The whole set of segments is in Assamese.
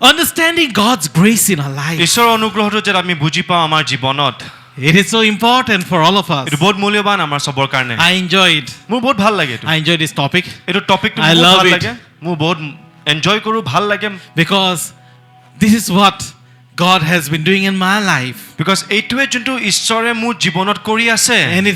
Understanding God's grace in our life. ঈশ্বৰৰ অনুগ্ৰহটো যে আমি বুজি পাওঁ আমাৰ জীৱনত It is so important for all of us. এটো বহুত মূল্যবান আমাৰ সবৰ কাৰণে I enjoyed. মোৰ বহুত ভাল লাগে এটো I enjoyed this topic এটো টপিকটো I বহুত love ভাল it. লাগে মোৰ বহুত এনজয় কৰো ভাল লাগে because this is what God has been doing in my life. because এইটোৱে যোনটো ঈশ্বৰে মোৰ জীৱনত কৰি আছে And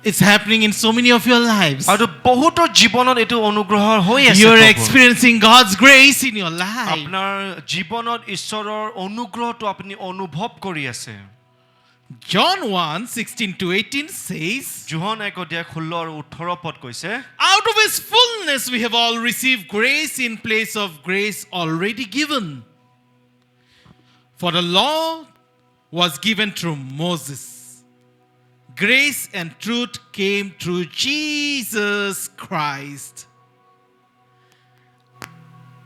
it's happening in so many of your lives. আৰু বহুত জীৱনত এটো অনুগ্ৰহ হৈ আছে You are experiencing God's grace in your life. আপোনাৰ জীৱনত ঈশ্বৰৰ অনুগ্ৰহটো আপুনি অনুভৱ কৰি আছে John 1:16-18 says, যোহন 1:16-18 পদ কৈছে out of his fullness we have all received grace in place of grace already given. For the law was given through Moses. Grace and truth came through Jesus Christ.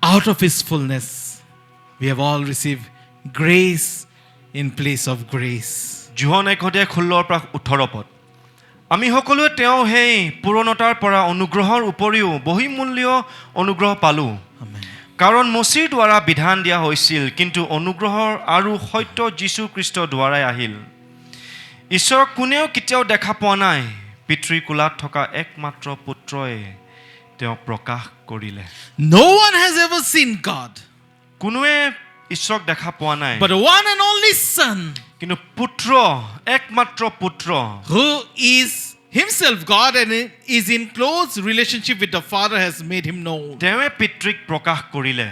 Out of his fullness we have all received grace in place of grace. যোহন 1:16-18 পদ আমি সকলোৱে তেওঁ সেই পুৰণতাৰ পৰা অনুগ্ৰহৰ উপৰিও বহুমূল্য অনুগ্ৰহ পালো Amen. কাৰণ মসিৰ দ্বাৰা বিধান দিয়া হৈছিল কিন্তু অনুগ্ৰহৰ আৰু সত্য যীশু খ্ৰীষ্টৰ দ্বাৰাই আহিল ঈশ্বৰ কোনেও কেতিয়াও দেখা পোৱা নাই পিতৃৰ কোলাত থকা একমাত্ৰ পুত্ৰই তেওঁ প্ৰকাশ কৰিলে No one has ever seen God, কোনোৱে ঈশ্বৰক দেখা পোৱা নাই but one and only Son, কিন্তু পুত্ৰ একমাত্ৰ পুত্ৰ who is himself God and is in close relationship with the Father, has made him known. তেওঁৱে পিতৃক প্ৰকাশ কৰিলে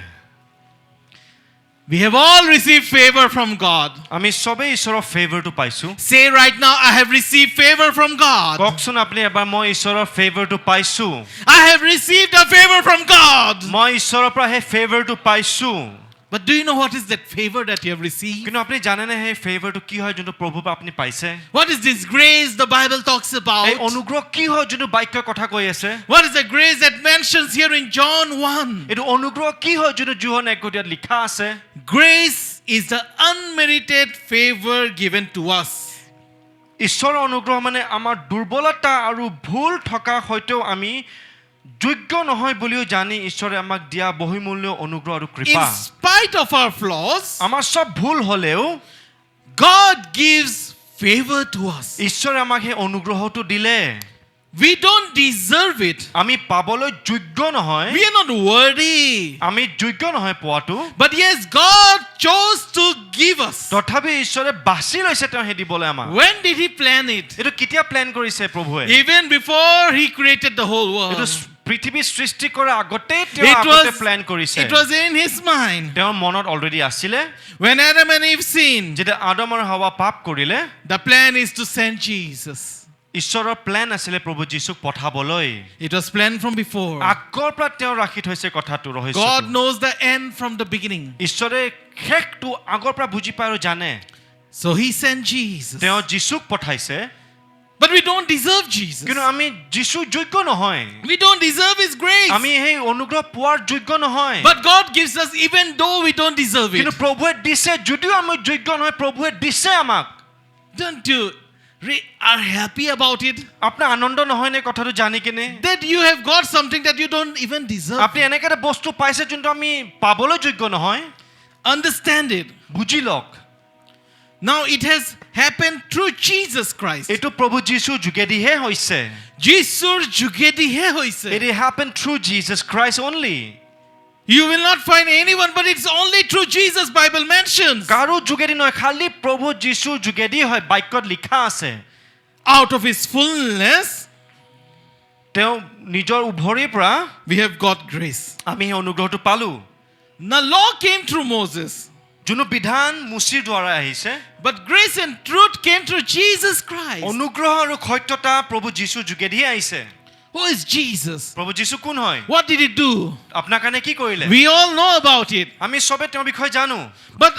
We have all received favor from God. আমি সবে ঈশ্বৰৰ ফেভাৰটো পাইছো Say right now, I have received favor from God. কওকচোন আপুনি এবাৰ মই ঈশ্বৰৰ ফেভাৰটো পাইছো I have received a favor from God. মই ঈশ্বৰৰ পৰা সেই ফেভাৰটো পাইছো But do you know what is that favor that you have received? কিন্তু আপুনি জানেনে সেই ফেভাৰটো কি হয় যোনটো প্ৰভুৰ পৰা আপুনি পাইছে What is this grace the Bible talks about? এই অনুগ্ৰহ কি হয় যোনটো বাক্যৰ কথা কৈ আছে What is the grace that mentions here in John 1? এইটো অনুগ্ৰহ কি হয় যোনটো যোহন 1:16 লিখা আছে Grace is the unmerited favor given to us. ঈশ্বৰৰ অনুগ্ৰহ মানে আমাৰ দুৰ্বলতা আৰু ভুল থকা সৈতেও আমি যোগ্য নহয় বুলিও জানি ঈশ্বৰে আমাক দিয়া বহুমূল্য অনুগ্ৰহ আৰু In কৃপা spite of our flaws, আমাৰ সব ভুল হলেও God gives favor to us. ঈশ্বৰে আমাক সেই অনুগ্ৰহটো দিলে We don't deserve it. আমি পাবলৈ যোগ্য নহয় We are not worthy. আমি যোগ্য নহয় পোৱাটো But yes, God chose to give us. তথাপি ঈশ্বৰে বাছি লৈছে তেওঁ হে দিবলৈ আমাক When did he plan it? এইটো কেতিয়া প্ল্যান কৰিছে প্ৰভুৱে Even before he created the whole এইটো world. পৃথিৱী সৃষ্টি কৰা আগতে তেওঁ It আগতে was, প্ল্যান কৰিছে it was in his mind. তেওঁৰ মনত অলৰেডি আছিলে When Adam and Eve sinned, যেতিয়া আদম আৰু হাৱা পাপ কৰিলে the plan is to send Jesus. ঈশ্বৰৰ প্ল্যান আছিলে প্ৰভু যীশুক পঠাবলৈ It was planned from before. আগৰ পৰা তেওঁ ৰাখি থৈছে কথাটো God ৰহস্যটো knows the end from the beginning. ঈশ্বৰে শেষটো আগৰ পৰা বুজি পায় আৰু জানে So he sent Jesus. তেওঁ যীশুক পঠাইছে But we don't deserve Jesus. কিন্তু আমি যীশু যোগ্য নহয় We don't deserve his grace. আমি সেই অনুগ্ৰহ পোৱাৰ যোগ্য নহয় But God gives us even though we don't deserve it. কিন্তু প্ৰভুৱে দিছে যদিও আমি যোগ্য নহয় প্ৰভুৱে দিছে আমাক Don't you are happy about it? আপোনাৰ আনন্দ নহয় নে কথাটো জানি কিনে That you have got something that you don't even deserve. আপুনি এনেকে এটা বস্তু পাইছে যোনটো আমি পাবলৈ যোগ্য নহয় Understand it. বুজি লওক Now it has happened through Jesus Christ. এইটো প্ৰভু যীশু যোগেদিহে হৈছে Jesus jugedihe hoise. It happened through Jesus Christ only You will not find anyone, but it's only through Jesus Bible mentions. কাৰো যোগেদি নহয় খালি প্ৰভু যীশু যোগেদি হয় বাক্যত লিখা আছে Out of his fullness, তেওঁ নিজৰ উভৰিৰ পৰা we have got grace. আমি এই অনুগ্ৰহটো পালো The law came through Moses, যোনো বিধান মুচিৰ দ্বাৰা আহিছে but grace and truth came through Jesus Christ. অনুগ্ৰহ আৰু সত্যতা প্ৰভু যীশু যোগেদি আহিছে Who is Jesus? প্ৰভু যীশু কোন হয় What did he do? আপোনাৰ কাৰণে কি কৰিলে We all know about it. আমি সবে তেওঁৰ বিষয়ে জানো But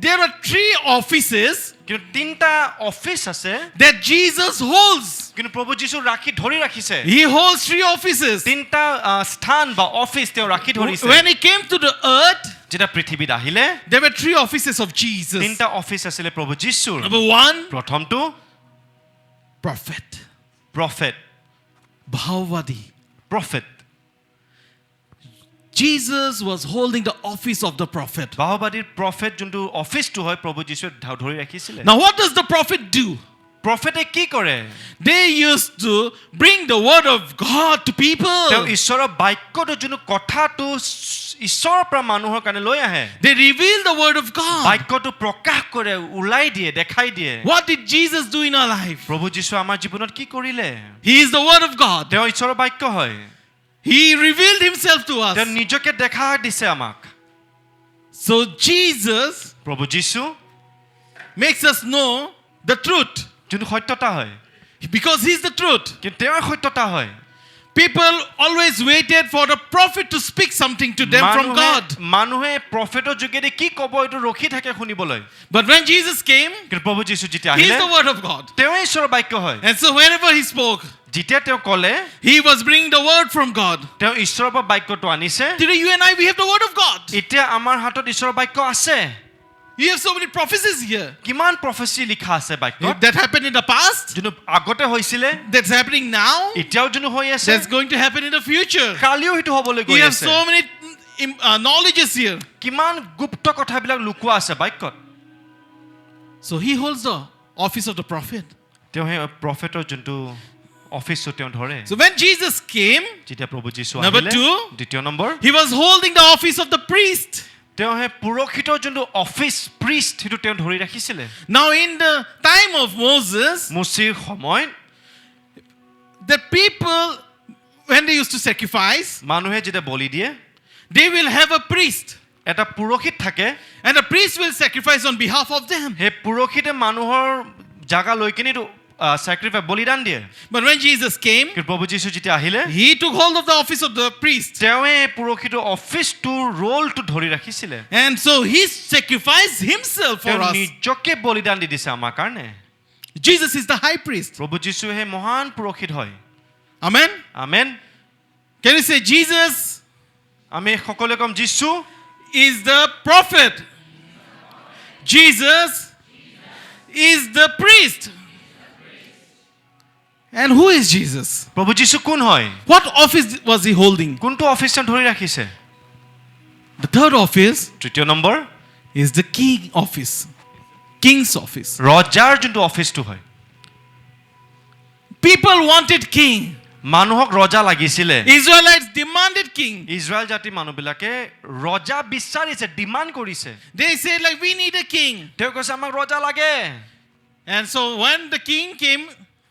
there are 3 offices কিন্তু তিনটা অফিস আছে that Jesus holds. কিন্তু প্ৰভু যীশু ৰাখি ধৰি ৰাখিছে He holds 3 offices. তিনটা স্থান বা অফিস তেওঁ ৰাখি ধৰিছে When he came to the earth, যেটা পৃথিৱীত আহিলে there were 3 offices of Jesus. তিনটা অফিস আছিল প্ৰভু যীশুৰ Number 1, প্ৰথমটো prophet. prophet Bhavadi. prophet Jesus was holding the office of the prophet. বাহবাদীৰ প্ৰফেট যোনটো অফিচটো হয় প্ৰভু যীশুৱে ধৰি ৰাখিছিলে Now, what does the prophet do? প্ৰফেটে কি কৰে They used to bring the word of God to people. তেওঁ ঈশ্বৰৰ বাক্যটো যোনটো কথাটো ঈশ্বৰৰ পৰা মানুহৰ কাৰণে লৈ আহে They reveal the word of God. বাক্যটো প্ৰকাশ কৰে ওলাই দিয়ে দেখাই দিয়ে What did Jesus do in our life? প্ৰভু যীশুৱে আমাৰ জীৱনত কি কৰিলে He is the word of God. তেওঁ ঈশ্বৰৰ বাক্য হয় He revealed himself to us. তেওঁ নিজকে দেখা দিছে আমাক So Jesus প্ৰভু যীশু makes us know the truth. যোনটো সত্যতা হয় Because he's the truth. কিন্তু তেওঁৰ সত্যতা হয় People always waited for the prophet to speak something to them from God. মানুহে প্ৰফেটৰ যোগেদি কি ক'ব এইটো ৰখি থাকে শুনিবলৈ But when Jesus came, কিন্তু প্ৰভু যীশু যেতিয়া he is আহিলে the word of God. তেওঁ ঈশ্বৰৰ বাক্য হয় And so wherever he spoke, যেতিয়া তেওঁ ক'লে he was bringing the word from God. তেওঁ ঈশ্বৰৰ পৰা বাক্যটো আনিছে Today you and I, we have the word of God. এতিয়া আমাৰ হাতত ঈশ্বৰৰ বাক্য আছে You have so many prophecies here. কিমান প্ৰফেচি লিখা আছে বাক্যত That happened in the past, যোনটো আগতে হৈছিলে that's happening now, এতিয়াও যোনটো হৈ আছে that's going to happen in the future. কালিও সেইটো হ'বলৈ You গৈ have আছে so many knowledges here. কিমান গুপ্ত কথাবিলাক লুকুৱা আছে বাক্যত So he holds the office of the prophet. তেওঁ সেই প্ৰফেটৰ যোনটো অফিচটো তেওঁ ধৰে So when Jesus came, যেতিয়া প্ৰভু যীশু Number আহিলে 2, দ্বিতীয় number he was holding the office of the priest. তেওঁ সেই পুৰোহিতৰ যোনটো অফিচ প্ৰিষ্ট সেইটো তেওঁ ধৰি ৰাখিছিলে Now in the time of Moses, মুচিৰ সময়ত the people, when they used to sacrifice, মানুহে যেতিয়া বলি দিয়ে they will have a priest. এটা পুৰোহিত থাকে And the priest will sacrifice on behalf of them. সেই পুৰোহিতে মানুহৰ জাগা লৈ কিনে sacrifice বলিদান দিয়ে But when Jesus came, কিন্তু প্ৰভু যীশু যেতিয়া আহিলে he took hold of the office of the priest. তেওঁৱে পুৰোহিতৰ অফিচটো ৰোলটো ধৰি ৰাখিছিলে And so he sacrificed himself for তেওঁ us. নিজকে বলিদান দি দিছে আমাৰ কাৰণে Jesus is the high priest. প্ৰভু যীশু হে মহান পুৰোহিত হয় Amen. Amen Can you say Jesus আমি সকলোৱে কম যীশু is the prophet? Jesus is the priest. And who is Jesus? প্ৰভু যীশু কোন হয় What office was he holding? কোনটো অফিচ তেওঁ ধৰি ৰাখিছে The third office তৃতীয় number is the king office. King's office. ৰজাৰ যোনটো অফিচটো হয় People wanted king. মানুহক ৰজা লাগিছিলে Israelites demanded king. ইজৰাইল জাতিৰ মানুহবিলাকে ৰজা বিচাৰিছে ডিমাণ্ড কৰিছে They said like, we need a king. তেওঁ কৈছে আমাক ৰজা লাগে And so when the king came,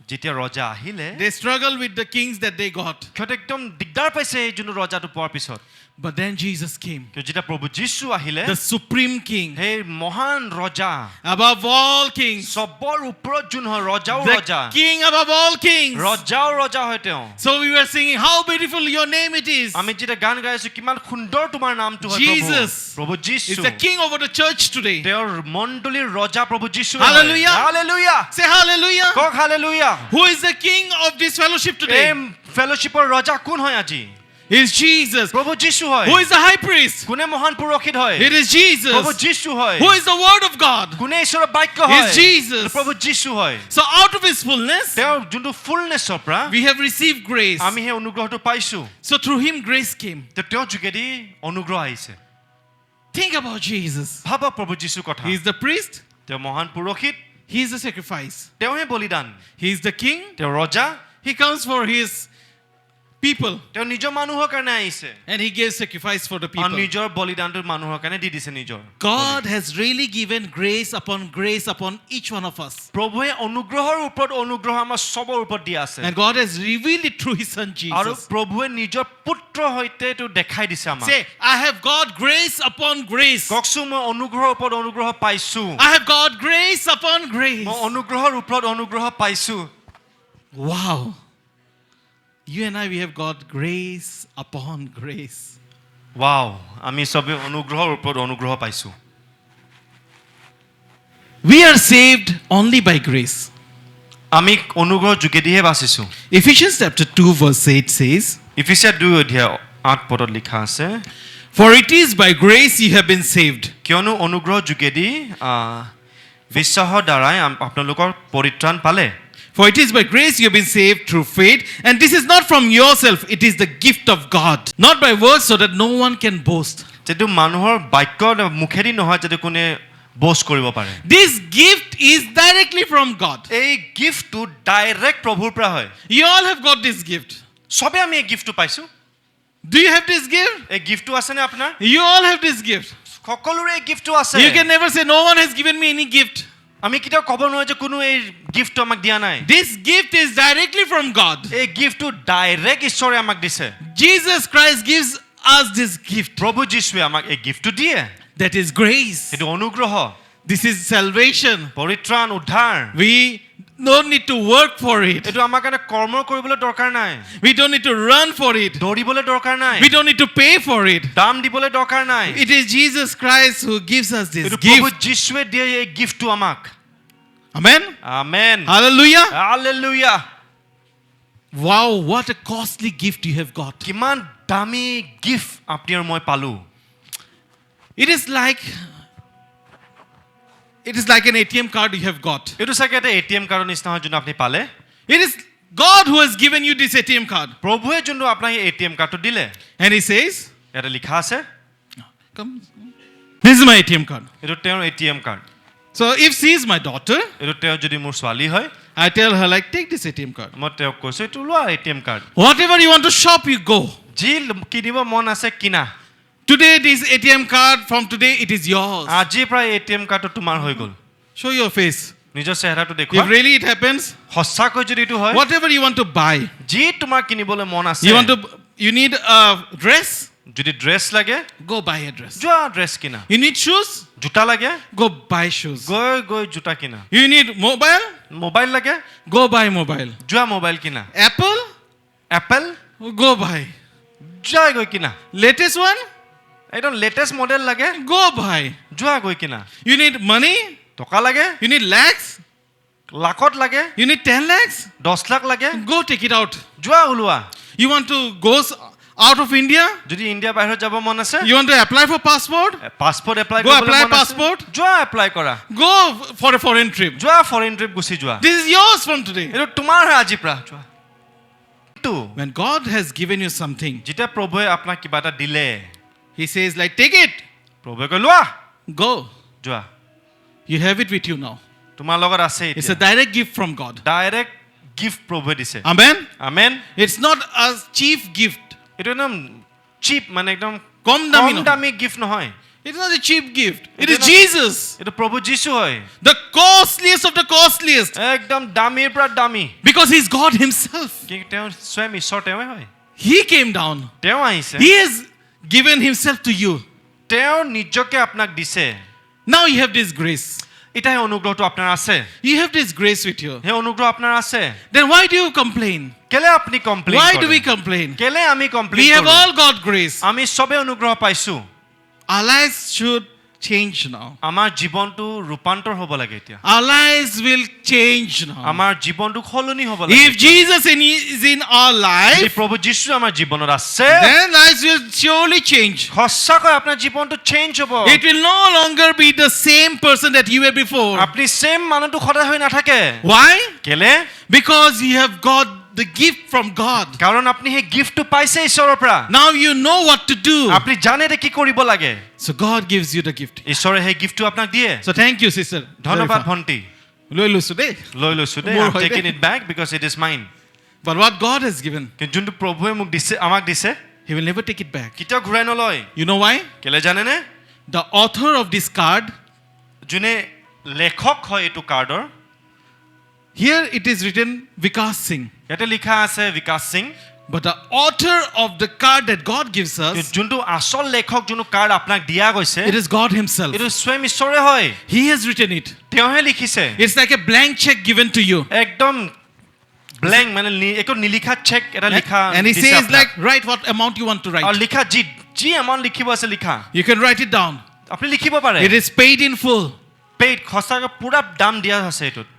যেতিয়া ৰজা আহিলে they struggled with the kings that they got. সিহঁতে একদম দিগদাৰ পাইছে এই যোনটো ৰজাটো পোৱাৰ পিছত But then Jesus came, যেতিয়া প্ৰভু যীশু আহিলে the supreme king, সেই মহান ৰজা above all kings, চবৰ ওপৰত যোন হয় ৰজাও the ৰজা king above all kings. ৰজাও ৰজা হয় তেওঁ So we were singing, how beautiful your name it is. আমি যেতিয়া গান গাই আছো কিমান সুন্দৰ তোমাৰ নামটো হয় Jesus প্ৰভু is যীশু the king over the church today. তেওঁৰ মণ্ডলীৰ ৰজা প্ৰভু যীশু Hallelujah. Hallelujah Say hallelujah. Coke hallelujah Who is the king of this fellowship এই today? ফেলোশ্বিপৰ ৰজা কোন হয় আজি Is Jesus. প্ৰভু যীশু হয় Who is the high priest? কোনে মহান পুৰোহিত হয় It is Jesus. প্ৰভু যীশু হয় Who is the word of God? কোনে ঈশ্বৰৰ বাক্য হয় Is Jesus. প্ৰভু যীশু হয় So out of his fullness, তেওঁ যোনটো ফুলনেছৰ পৰা we have received grace. আমি সেই অনুগ্ৰহটো পাইছো So through him grace came. তেওঁৰ যোগেদি অনুগ্ৰহ আহিছে Think about Jesus. ভাবক প্ৰভু যীশুৰ কথা He is the priest. তেওঁ মহান পুৰোহিত He is the sacrifice. তেওঁহে বলিদান He is the king. তেওঁ ৰজা He comes for his people. তেওঁ নিজৰ মানুহৰ কাৰণে আহিছে And he gives sacrifice for the আৰু people. নিজৰ বলিদানটো মানুহৰ কাৰণে দি দিছে নিজৰ God has really given grace upon each one of us. প্ৰভুৱে অনুগ্ৰহৰ ওপৰত অনুগ্ৰহ আমাৰ চবৰ ওপৰত দিয়া আছে And God has revealed it through his son আৰু Jesus. প্ৰভুৱে নিজৰ পুত্ৰৰ সৈতে এইটো দেখাই দিছে আমাক Say, I have got grace upon grace. কওকচোন মই অনুগ্ৰহৰ ওপৰত অনুগ্ৰহ পাইছো I have got grace upon grace. মই অনুগ্ৰহৰ ওপৰত অনুগ্ৰহ পাইছো Wow. You and I, we have got grace upon grace. Wow আমি সবে অনুগ্ৰহৰ ওপৰত অনুগ্ৰহ পাইছো We are saved only by grace. আমি অনুগ্ৰহৰ যোগেদিহে বাচিছো Ephesians chapter 2 verse 8 says, ইফিচিয়াৰ 2 অধ্যায় 8 পদত লিখা আছে For it is by grace you have been saved. কিয়নো অনুগ্ৰহ যোগেদি বিশ্বাসৰ দ্বাৰাই আপোনালোকৰ পৰিত্ৰাণ পালে For it is by grace you have been saved through faith, and this is not from yourself, it is the gift of God, not by works, so that no one can boast. যেটো মানুহৰ বাক্য মুখেদি নহয় যাতে কোনে বস কৰিব পাৰে This gift is directly from God. এই গিফটটো ডাইৰেক্ট প্ৰভুৰ পৰা হয় You all have got this gift. সবে আমি এই গিফটটো পাইছো Do you have this gift? এই গিফটটো আছে নে আপোনাৰ You all have this gift. সকলোৰে এই গিফটটো আছে You can never say, no one has given me any gift. আমি কিটা ক'ব নোৱাৰো যে কোনো এই গিফটটো আমাক দিয়া নাই This gift is directly from God. এই গিফটটো ডাইৰেক্ট ঈশ্বৰে আমাক দিছে Jesus Christ gives us this gift. প্ৰভু যীশুৱে আমাক এই গিফটটো দিয়ে That is grace. এটো অনুগ্ৰহ This is salvation. পৰিত্ৰাণ উদ্ধাৰ We don't need to work for it. এটো আমাৰ কাৰণে কৰ্ম কৰিবলৈ দৰকাৰ নাই We don't need to run for it. দৌৰিবলৈ দৰকাৰ নাই We don't need to pay for it. দাম দিবলৈ দৰকাৰ নাই It is Jesus Christ who gives us this এটো প্ৰভু gift. যীশুৱে দিয়ে এই গিফটটো আমাক Amen. Amen Hallelujah. Hallelujah Wow, what a costly gift you have got. কিমান দামী গিফট আপুনি আৰু মই পালো It is like an ATM card you have got. এটো চাগে এটা এটিএম কাৰ্ডৰ নিচিনা হয় যোন আপুনি পালে It is God who has given you this ATM card. প্ৰভুৱে যোনটো আপোনাক এই এটিএম কাৰ্ডটো দিলে And he says, ইয়াতে লিখা আছে come. This is my ATM card. এটো তেওঁৰ ATM card So if she is my daughter, এটো তেওঁ যদি মোৰ ছোৱালী হয় I tell her like, take this ATM card. মই তেওঁক কৈছো এইটো লোৱা ATM card Whatever you want to shop, you go. যি কিনিব মন আছে কিনা Today, this ATM card, from today, it is yours. আজিৰ পৰা এটিএম কাৰ্ডটো তোমাৰ হৈ গ'ল Show your face. নিজৰ চেহেৰাটো দেখুৱা If really it happens, সঁচাকৈ যদি এইটো হয় whatever you want to buy, যি তোমাৰ কিনিবলৈ মন আছে you need a dress, যদি ড্ৰেছ লাগে go buy a dress. যোৱা ড্ৰেছ কিনা You need shoes, জোতা লাগে go buy shoes. গৈ গৈ জোতা কিনা You need mobile, মোবাইল লাগে go buy mobile. যোৱা মোবাইল কিনা Apple, এপল go buy. যোৱা গৈ কিনা Latest one, একদম লেটেষ্ট মডেল লাগে go buy. যোৱা গৈ কিনা You need money, টকা লাগে you need lakhs, লাখত লাগে you need 10 lakhs, 10 লাখ লাগে go take it out. যোৱা ওলোৱা You want to go out of India, যদি ইণ্ডিয়া বাহিৰত যাব মন আছে you want to apply for passport, passport apply Go apply passport. যোৱা এপ্লাই কৰা go for a foreign trip. যোৱা ফৰেন ট্ৰিপ গুচি যোৱা This is yours from today. এইটো তোমাৰ হয় আজিৰ পৰা যোৱা কিন্তু When God has given you something, যেতিয়া প্ৰভুৱে আপোনাক কিবা এটা দিলে He says like, take it, প্ৰভুৱে কয় লোৱা go. যোৱা You have it with you now. তোমাৰ লগত আছে It's a direct gift from God. Direct gift প্ৰভুৱে দিছে Amen. Amen It's not a cheap gift. এইটো একদম চিপ মানে একদম কম দামী কম নহয়। দামী গিফ্ট নহয় It's not a cheap gift. It It is is not- Jesus, এইটো প্ৰভু যীশু হয় the costliest of the costliest, একদম দামীৰ পৰা দামী because He's God Himself. কিন্তু তেওঁ স্বয়ং ঈশ্বৰ তেওঁৱে হয় He came down. তেওঁ আহিছে He has given Himself to you. তেওঁ নিজকে আপোনাক দিছে Now you have this grace. এতিয়া সেই অনুগ্ৰহটো আপোনাৰ আছে You have this grace with you. সেই অনুগ্ৰহ আপোনাৰ আছে Then why do you complain? কেলে আপুনি কমপ্লেইন Why do কৰে we complain? কেলে আমি We কমপ্লেইন have কৰোঁ all got grace. আমি সবে অনুগ্ৰহ পাইছো Our lives should change now. আমাৰ জীৱনটো ৰূপান্তৰ হ'ব লাগে এতিয়া Our lives will change now. আমাৰ জীৱনটো সলনি হ'ব লাগে If Jesus is in our যদি life, প্ৰভু যীশু আমাৰ জীৱনত আছে then lives will surely change. সঁচাকৈ আপোনাৰ জীৱনটো চেঞ্জ হ'ব It will no longer be the same person that you were before. আপুনি সেম মানুহটো সদায় হৈ নাথাকে Why? কেলে Because you have got the gift from God. কাৰণ আপুনি সেই গিফ্টটো পাইছে ঈশ্বৰৰ পৰা Now you know what to do. আপুনি জানে যে কি কৰিব লাগে So God gives you the gift. ঈশ্বৰে সেই গিফ্টটো আপোনাক দিয়ে So thank you, sister. ধন্যবাদ ভণ্টি লৈ লৈছো দেই। লৈ লৈছো দেই মোৰ I'm হয় taking দেই। it back because it is mine But what God has given, কিন্তু যোনটো প্ৰভুৱে মোক দিছে আমাক দিছে He will never take it back. কেতিয়াও ঘূৰাই নলয় You know why? কেলে জানেনে The author of this card, যোনে লেখক হয় এইটো কাৰ্ডৰ here it is written Vikas Singh. ইয়াতে লিখা আছে বিকাশ Singh But the author of the card that God gives us, যোনটো আচল লেখক যোনটো কাৰ্ড আপোনাক দিয়া গৈছে it is God Himself. এইটো স্বয়ং ঈশ্বৰে হয় He has written it. তেওঁহে লিখিছে It's like a blank check given to you. একদম ব্লেংক মানে একো নিলিখা চেক এটা লিখা And He দিছে says আপোনাক। like, write what amount you want to আৰু write. লিখা যি এমাউণ্ট লিখিব আছে লিখা You can write it down. আপুনি লিখিব পাৰে It is paid in full. Paid সঁচাকৈ পুৰা দাম দিয়া আছে এইটোত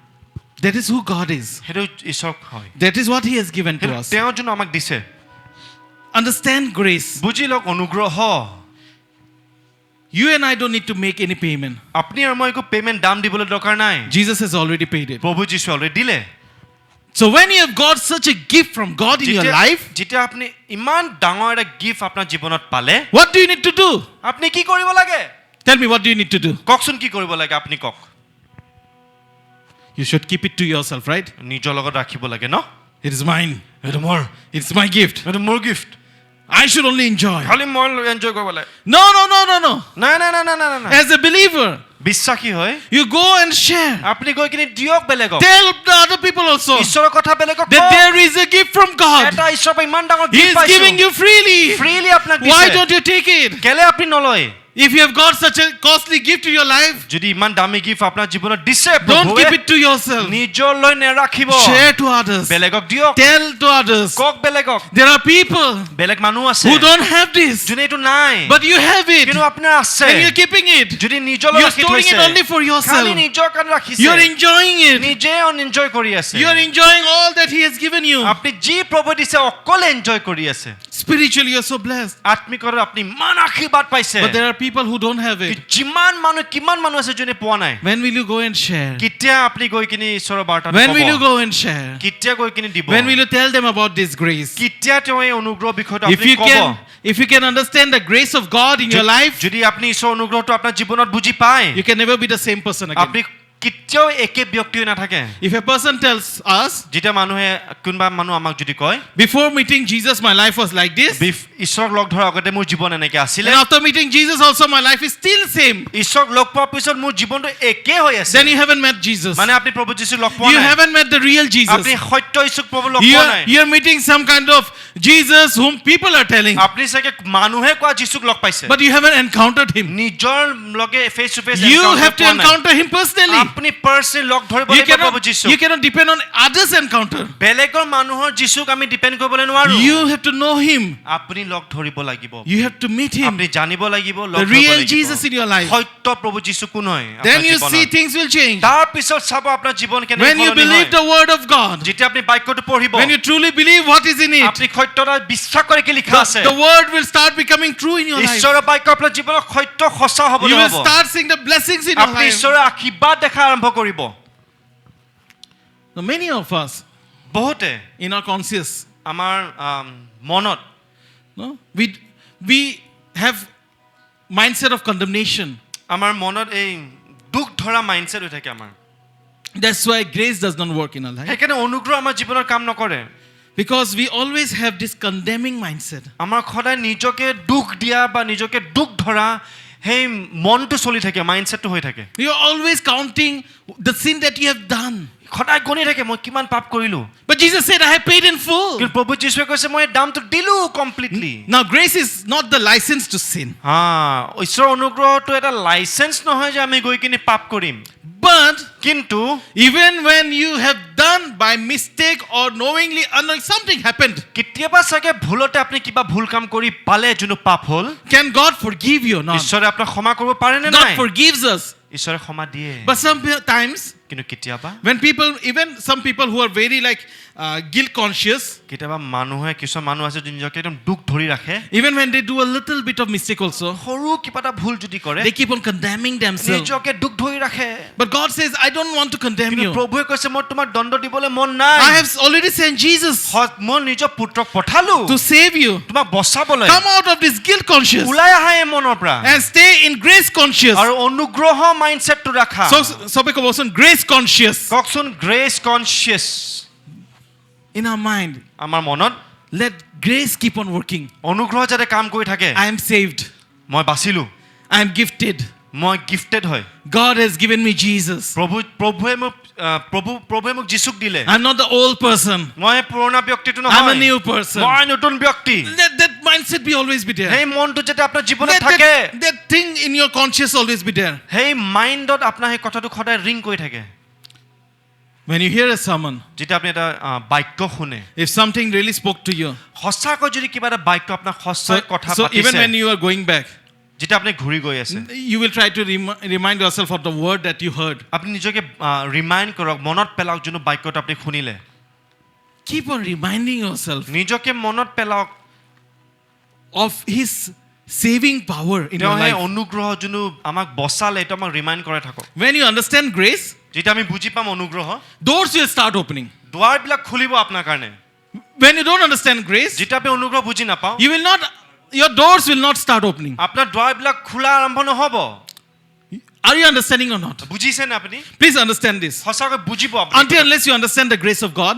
That is who God is. সেইটো ঈশ্বৰ হয় That is what He has given to সেইটো us. তেওঁ যোন আমাক দিছে Understand grace. বুজি লওক অনুগ্ৰহ You and I don't need to make any payment. আপুনি আৰু মই একো পেমেণ্ট দাম দিবলৈ দৰকাৰ নাই Jesus has already paid it. প্ৰভু যীশু অলৰেডি দিলে So when you have got such a gift from God in your life, যেতিয়া আপুনি ইমান ডাঙৰ এটা গিফ্ট আপোনাৰ জীৱনত পালে what do you need to do? আপুনি কি কৰিব লাগে Tell me, what do you need to do? কওকচোন কি কৰিব লাগে আপুনি কওক You should keep it to yourself, right? নিজৰ লগত ৰাখিব লাগে ন It is mine. এইটো মোৰ It's my gift. এইটো মোৰ gift I should only enjoy. খালি মই এনজয় কৰিব লাগে No, no, no, no, no. নাই নাই নাই নাই নাই নাই As a believer, বিশ্বাসী হয় you go and share. আপুনি গৈ কিনে দিয়ক বেলেগক Tell the other people also ঈশ্বৰৰ কথা বেলেগক that কওক there is a gift from God. এটা ঈশ্বৰৰ পৰা ইমান ডাঙৰ He গিফ্ট is পাইছো giving you freely. ফ্ৰীলি আপোনাক Why দিছে don't you take it? কেলে আপুনি নলয় If you have got such a costly gift in your life, যদি ইমান দামী গিফ্ট আপোনাৰ জীৱনত দিছে don't keep it to yourself. নিজলৈ নেৰাখিব Share to others. বেলেগক দিয়ক Tell to others. কওক বেলেগক There are people বেলেগ মানুহ আছে who don't have this, যোনে এইটো নাই but you have it, কিন্তু আপোনাৰ আছে and you're keeping it. যদি নিজলৈ You're ৰাখি storing থৈছে it only for yourself. খালি নিজৰ কাৰণে ৰাখিছে You're enjoying it. নিজে এনজয় কৰি আছে You're enjoying all that He has given you. আপুনি যি প্ৰভু দিছে অকল এনজয় কৰি আছে Spiritually, you're so blessed. আত্মিকভাৱে আপুনি ইমান আশীৰ্বাদ পাইছে But there are people who don't have it. যিমান মানুহ কিমান মানুহ আছে যোনে পোৱা নাই When will you go and share? কেতিয়া আপুনি গৈ কিনে ঈশ্বৰৰ বাৰ্তা When will you ক'ব go and share? কেতিয়া গৈ কিনে দিব When will you tell them about this grace? কেতিয়া তেওঁ এই অনুগ্ৰহ বিষয়টো If আপুনি you ক'ব if you can understand the grace of God in your life, যদি আপুনি ঈশ্বৰৰ অনুগ্ৰহটো আপোনাৰ জীৱনত বুজি পায় you can never be the same person again. আপুনি কেতিয়াও একে ব্যক্তি হৈ নাথাকে If a person tells us, যেতিয়া মানুহে কোনোবা মানুহ আমাক যদি কয় before meeting Jesus, my life was like this, ঈশ্বৰক লগ ধৰাৰ আগতে মোৰ জীৱন এনেকে আছিলে and after meeting Jesus also, my life is still same, ঈশ্বৰক লগ পোৱাৰ পিছত মোৰ জীৱনটো একে হৈ আছে then you haven't met Jesus. মানে আপুনি প্ৰভু যীশুক লগ পোৱা You নাই haven't met the real Jesus. আপুনি সত্য ঈশ্বৰ প্ৰভু লগ পোৱা নাই You're meeting some kind of Jesus whom people are telling, আপুনি চাগে মানুহে কোৱা যীশুক লগ পাইছে but you haven't encountered Him. নিজৰ লগে face to face You have to encounter Him personally. আপুনি পাৰ্চনেলি লগ ধৰিব You লাগিব প্ৰভু যীশুক you cannot depend on others' encounter. বেলেগৰ মানুহৰ যীশুক আমি ডিপেন্ড কৰিবলৈ নোৱাৰো You have to know Him. আপুনি লগ ধৰিব লাগিব You have to meet Him. আপুনি জানিব লাগিব লগ The ধৰিব real লাগিব Jesus in your life. সত্য প্ৰভু যীশু কোন হয় Then আপোনাৰ you see জীৱনত things will change. তাৰ পিছত চাব আপোনাৰ জীৱন কেনেকৈ When you সলনি believe হয় the word of God, যেতিয়া আপুনি বাক্যটো পঢ়িব when you truly believe what is in it, আপুনি সত্যতা বিশ্বাস কৰি কি লিখা আছে the word will start becoming true in your life. ঈশ্বৰৰ বাক্য আপোনাৰ জীৱনত সত্য সঁচা You হ'বলৈ will হ'ব start seeing the blessings in your আপুনি life. ঈশ্বৰৰ আশীৰ্বাদ দেখা আৰম্ভ কৰিব Now, many of us বহুতে in our conscious, আমাৰ মনত no, we have mindset of condemnation. আমাৰ মনত এই দুখ ধৰা মাইন্ডছেট হৈ থাকে আমাৰ That's why grace does not work in our life. সেইকাৰণে অনুগ্ৰহ আমাৰ জীৱনত কাম নকৰে Because we always have this condemning mindset. আমাৰ সদায় নিজকে দুখ দিয়া বা নিজকে দুখ ধৰা সেই মনটো চলি থাকে মাইন্ডছেটটো হৈ থাকে You are always counting the sin that you have done. সদায় গণি থাকে মই কিমান পাপ কৰিলো But Jesus said, I have paid in full. কিন্তু প্ৰভু যীশুৱে কৈছে মই দামটো দিলো completely Now, grace is not the license to sin. ঈশ্বৰৰ অনুগ্ৰহটো এটা লাইসেন্স নহয় যে আমি গৈ কিনে পাপ কৰিম But কিন্তু even when you have done by mistake or knowingly, unknowingly, something happened, কেতিয়াবা চাগে ভুলতে আপুনি কিবা ভুল কাম কৰি পালে যোনো পাপ হ'ল can God forgive you or not? ঈশ্বৰে আপোনাক ক্ষমা কৰিব পাৰে নে God নাই forgives us. ঈশ্বৰে ক্ষমা দিয়ে But sometimes, কিন্তু কেতিয়াবা when people, even some people who are very like guilt conscious, কেতিয়াবা মানুহে কিছুমান মানুহ আছে যোন নিজকে একদম দুখ ধৰি ৰাখে even when they do a little bit of mistake also, সৰু কিবা এটা ভুল যদি কৰে they keep on condemning themselves. নিজকে দুখ ধৰি ৰাখে But God says, I don't want to condemn কিন্তু you. প্ৰভুৱে কৈছে মই তোমাক দণ্ড দিবলৈ মন নাই I have already sent Jesus মই নিজৰ পুত্ৰক পঠালো to save you. তোমাক বচাবলৈ Come out of this guilt conscious ওলাই আহা এই মনৰ পৰা and stay in grace conscious. আৰু অনুগ্ৰহ মাইন্ডছেটটো ৰাখা So, সবে কবচোন grace conscious কওকচোন grace conscious in our mind. আমাৰ মনত Let grace keep on working. অনুগ্ৰহ যাতে কাম কৰি থাকে I am saved. মই বাচিলো I am gifted. মই গিফটেড হয় God has given me Jesus. প্ৰভুৱে মোক যীশুক দিলে I'm not the old person. মই পুৰণা ব্যক্তিটো I'm a নহয় new person. মই নতুন ব্যক্তি Let that mindset be always be there. সেই মনটো যাতে আপোনাৰ জীৱনত Let থাকে that thing in your conscious always be there. সেই মাইণ্ডত আপোনাৰ সেই কথাটো সদায় ৰিং কৰি থাকে When you hear a sermon, যেতিয়া আপুনি এটা বাক্য শুনে if something really spoke to you, সঁচাকৈ যদি কিবা এটা বাক্য আপোনাক সঁচাই কথা so even পাতিছে when you are going back, যেতিয়া আপুনি ঘূৰি গৈ আছে you will try to remind yourself of the word that you heard. আপুনি নিজকে ৰিমাইণ্ড কৰক মনত পেলাওক যোনটো বাক্যটো আপুনি শুনিলে Keep on reminding yourself নিজকে মনত পেলাওক of His saving power in your তেওঁ সেই life. অনুগ্ৰহ যোনটো আমাক বচালে এইটো আমাক ৰিমাইণ্ড কৰে থাকক When you understand grace, যেতিয়া আমি বুজি পাম অনুগ্ৰহ doors will start opening. দুৱাৰবিলাক খুলিব আপোনাৰ কাৰণে When you don't understand grace, যেতিয়া আপুনি অনুগ্ৰহ বুজি নাপাওঁ you will not, your doors will not start opening. আপোনাৰ দুৱাৰবিলাক খোলা আৰম্ভ নহ'ব Are you understanding or not? বুজিছেনে আপুনি Please understand this. সঁচাকৈ বুজিব Until unless you understand the grace of God,